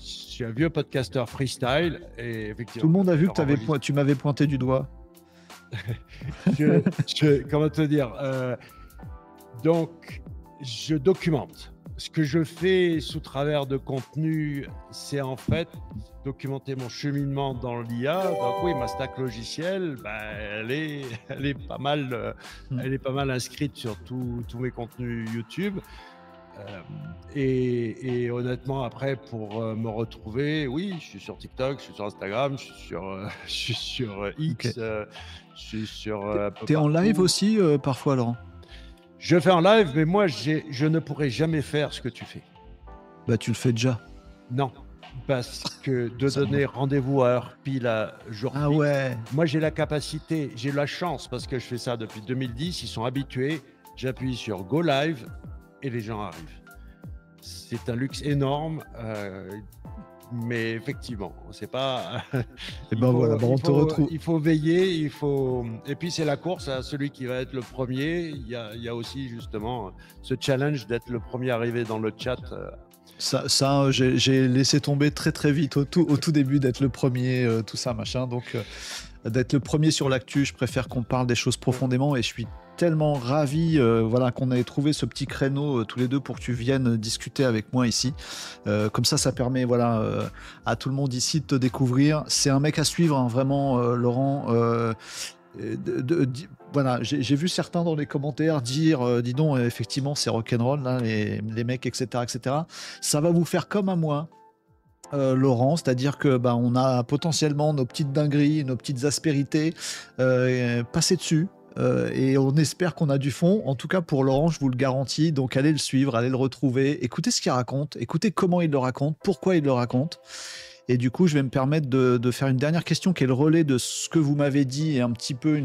Je suis un vieux podcasteur freestyle et effectivement. Tout le monde a vu que tu m'avais pointé du doigt. Comment te dire, donc, je documente. Ce que je fais sous travers de contenu, c'est en fait documenter mon cheminement dans l'IA. Donc oui, ma stack logicielle, elle est pas mal, elle est pas mal inscrite sur tous mes contenus YouTube. Et honnêtement, après, pour me retrouver, oui, je suis sur TikTok, je suis sur Instagram, je suis sur X, Okay. je suis sur. T'es en live aussi parfois, Laurent? Je fais en live, mais moi, je ne pourrais jamais faire ce que tu fais. Bah, tu le fais déjà. Non, parce que de donner rendez-vous à heure pile, à jour Ah fixe, ouais. moi, j'ai la capacité, j'ai la chance, parce que je fais ça depuis 2010, ils sont habitués, j'appuie sur Go Live et les gens arrivent. C'est un luxe énorme, mais effectivement, c'est pas. Et ben voilà, on te retrouve. Il faut veiller, et puis c'est la course à celui qui va être le premier. Il y a aussi justement ce challenge d'être le premier arrivé dans le chat. Ça j'ai laissé tomber très très vite au tout début d'être le premier, tout ça machin. Donc d'être le premier sur l'actu, je préfère qu'on parle des choses profondément et je suis tellement ravi voilà, qu'on ait trouvé ce petit créneau tous les deux pour que tu viennes discuter avec moi ici. Comme ça permet voilà, à tout le monde ici de te découvrir. C'est un mec à suivre, hein, vraiment, Laurent. Voilà, j'ai vu certains dans les commentaires dire dis donc, effectivement, c'est rock'n'roll, là, les mecs, etc., etc. Ça va vous faire comme à moi. Laurent, c'est-à-dire que on a potentiellement nos petites dingueries, nos petites aspérités passées dessus. Et on espère qu'on a du fond. En tout cas, pour Laurent, je vous le garantis. Donc, allez le suivre, allez le retrouver. Écoutez ce qu'il raconte. Écoutez comment il le raconte, pourquoi il le raconte. Et du coup, je vais me permettre de faire une dernière question qui est le relais de ce que vous m'avez dit et un petit peu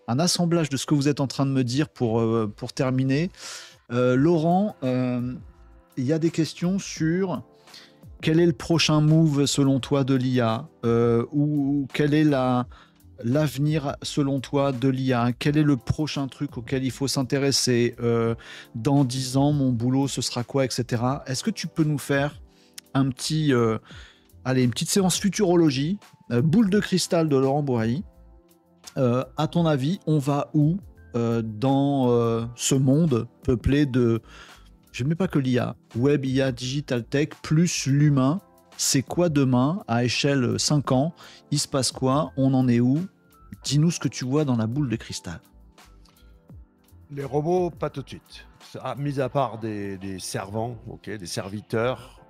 un assemblage de ce que vous êtes en train de me dire pour terminer. Laurent, il y a des questions sur quel est le prochain move selon toi de l'IA ou quelle est l'avenir, selon toi, de l'IA? Quel est le prochain truc auquel il faut s'intéresser? Dans 10 ans, mon boulot, ce sera quoi, etc. Est-ce que tu peux nous faire un petit, allez, une petite séance futurologie, boule de cristal de Laurent Bourrelly? À ton avis, on va où dans ce monde peuplé de, je ne mets pas que l'IA, web, IA, digital tech, plus l'humain? C'est quoi demain, à échelle 5 ans? Il se passe quoi? On en est où? Dis-nous ce que tu vois dans la boule de cristal. Les robots, pas tout de suite. Mis à part des servants, des serviteurs,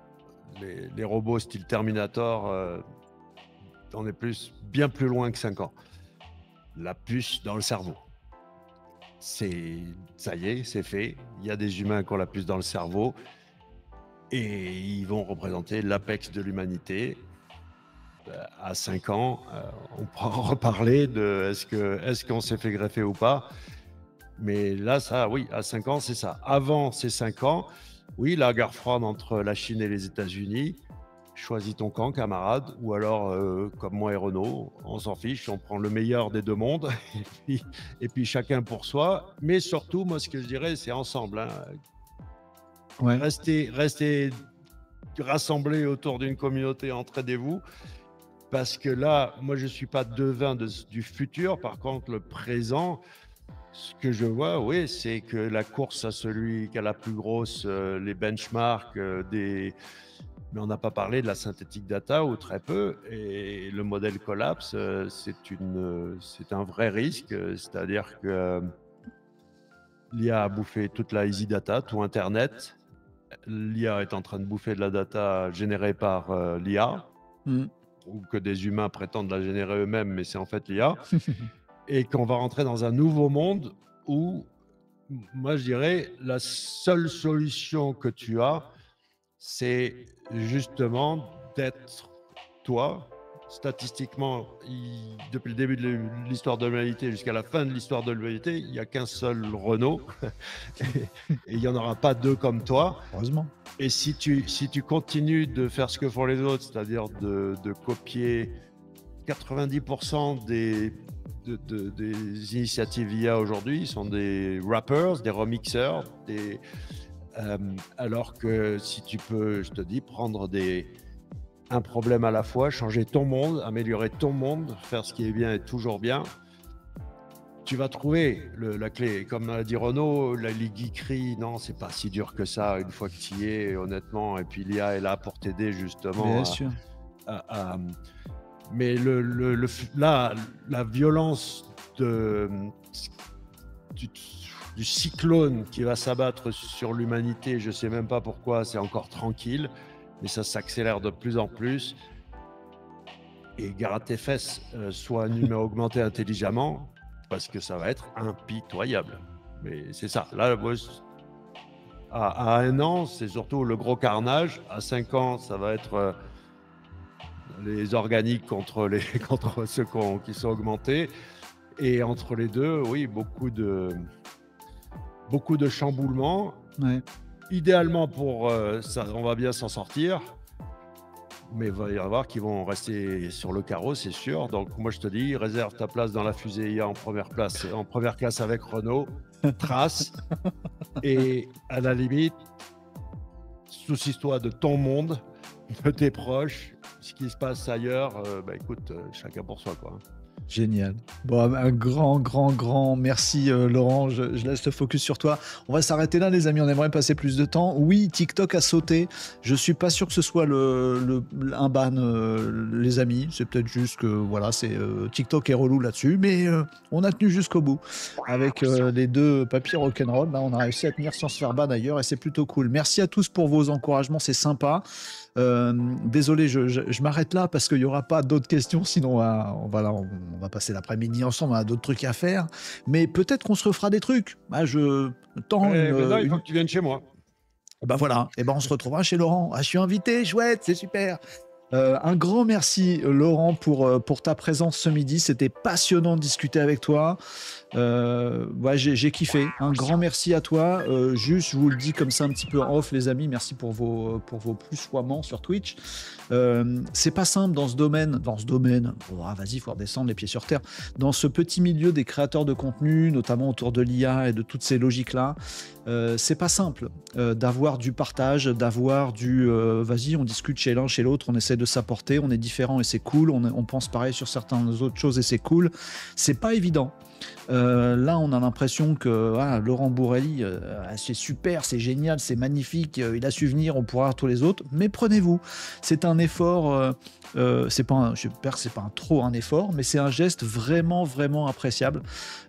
les robots style Terminator, on est bien plus loin que 5 ans. La puce dans le cerveau. Ça y est, c'est fait. Il y a des humains qui ont la puce dans le cerveau et ils vont représenter l'apex de l'humanité. À 5 ans, on pourra en reparler de est-ce qu'on s'est fait greffer ou pas. Mais là, ça, oui, à 5 ans, c'est ça. Avant ces 5 ans, oui, la guerre froide entre la Chine et les États-Unis, choisis ton camp, camarade, ou alors, comme moi et Renault, on s'en fiche, on prend le meilleur des deux mondes, et puis chacun pour soi. Mais surtout, moi, ce que je dirais, c'est ensemble. Hein. Ouais. Restez rassemblés autour d'une communauté, entraidez-vous. Parce que là, moi, je ne suis pas devin du futur. Par contre, le présent, ce que je vois, oui, c'est que la course à celui qui a la plus grosse, les benchmarks, mais on n'a pas parlé de la synthétique data ou très peu. Et le modèle collapse, c'est un vrai risque. C'est-à-dire que l'IA a bouffé toute la easy data, tout Internet. L'IA est en train de bouffer de la data générée par l'IA. Ou que des humains prétendent la générer eux-mêmes, mais c'est en fait l'IA, et qu'on va rentrer dans un nouveau monde où, moi je dirais, la seule solution que tu as, c'est justement d'être toi. Statistiquement, depuis le début de l'histoire de l'humanité jusqu'à la fin de l'histoire de l'humanité, il n'y a qu'un seul Renault, et il n'y en aura pas deux comme toi. Heureusement. Et si tu continues de faire ce que font les autres, c'est-à-dire de copier 90% des initiatives IA aujourd'hui, sont des rappers, des remixeurs, alors que si tu peux, je te dis, prendre un problème à la fois, changer ton monde, améliorer ton monde, faire ce qui est bien et toujours bien, tu vas trouver la clé. Comme l'a dit Renaud, la geekerie, non, c'est pas si dur que ça une fois que tu y es, honnêtement. Et puis l'IA est là pour t'aider justement. Bien sûr. Mais la violence du cyclone qui va s'abattre sur l'humanité, je sais même pas pourquoi, c'est encore tranquille, mais ça s'accélère de plus en plus. Et gare à tes fesses, sois un humain augmenté intelligemment, parce que ça va être impitoyable. Mais c'est ça. Là, à 1 an, c'est surtout le gros carnage. À 5 ans, ça va être les organiques contre ceux qui sont augmentés. Et entre les deux, oui, beaucoup de chamboulements. Ouais. Idéalement, ça, on va bien s'en sortir. Mais il va y avoir qui vont rester sur le carreau, c'est sûr. Donc moi je te dis, réserve ta place dans la fusée IA en première classe avec Renault, trace. Et à la limite, soucie-toi de ton monde, de tes proches, ce qui se passe ailleurs. Écoute, chacun pour soi, quoi. Génial. Bon, un grand merci Laurent, je laisse le focus sur toi. On va s'arrêter là les amis, on aimerait passer plus de temps. Oui, TikTok a sauté, je suis pas sûr que ce soit un ban les amis, c'est peut-être juste que voilà, TikTok est relou là-dessus, mais on a tenu jusqu'au bout. Avec les deux papiers rock'n'roll, on a réussi à tenir sans se faire ban d'ailleurs et c'est plutôt cool. Merci à tous pour vos encouragements, c'est sympa. Désolé, je m'arrête là parce qu'il n'y aura pas d'autres questions, sinon on va passer l'après-midi ensemble, on a d'autres trucs à faire, mais peut-être qu'on se refera des trucs. Je tends maintenant, il faut que tu viennes chez moi. Voilà, et on se retrouvera chez Laurent. Je suis invité, chouette, c'est super. Un grand merci, Laurent, pour ta présence ce midi. C'était passionnant de discuter avec toi. Ouais, j'ai kiffé. Un grand merci à toi. Juste, je vous le dis comme ça un petit peu en off, les amis. Merci pour vos plussoiements sur Twitch. C'est pas simple dans ce domaine. Oh, vas-y, il faut redescendre les pieds sur terre. Dans ce petit milieu des créateurs de contenu, notamment autour de l'IA et de toutes ces logiques-là, c'est pas simple d'avoir du partage, d'avoir vas-y, on discute chez l'un, chez l'autre, on essaie de s'apporter, on est différent et c'est cool, on pense pareil sur certaines autres choses et c'est cool. C'est pas évident. Là, on a l'impression que Laurent Bourrelli, c'est super, c'est génial, c'est magnifique, il a su venir, on pourra voir tous les autres, mais prenez-vous. C'est un effort, j'espère que c'est pas trop un effort, mais c'est un geste vraiment, vraiment appréciable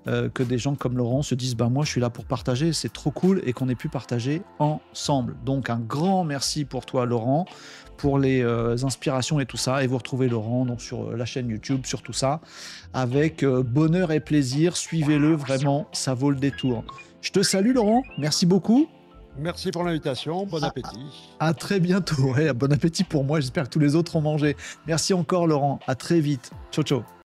que des gens comme Laurent se disent moi, je suis là pour partager, c'est trop cool et qu'on ait pu partager ensemble. Donc, un grand merci pour toi, Laurent, pour les inspirations et tout ça. Et vous retrouvez Laurent donc, sur la chaîne YouTube, sur tout ça, avec bonheur et plaisir. Suivez-le, vraiment, ça vaut le détour. Je te salue, Laurent. Merci beaucoup. Merci pour l'invitation. Bon appétit. À très bientôt. Ouais, bon appétit pour moi. J'espère que tous les autres ont mangé. Merci encore, Laurent. À très vite. Ciao, ciao.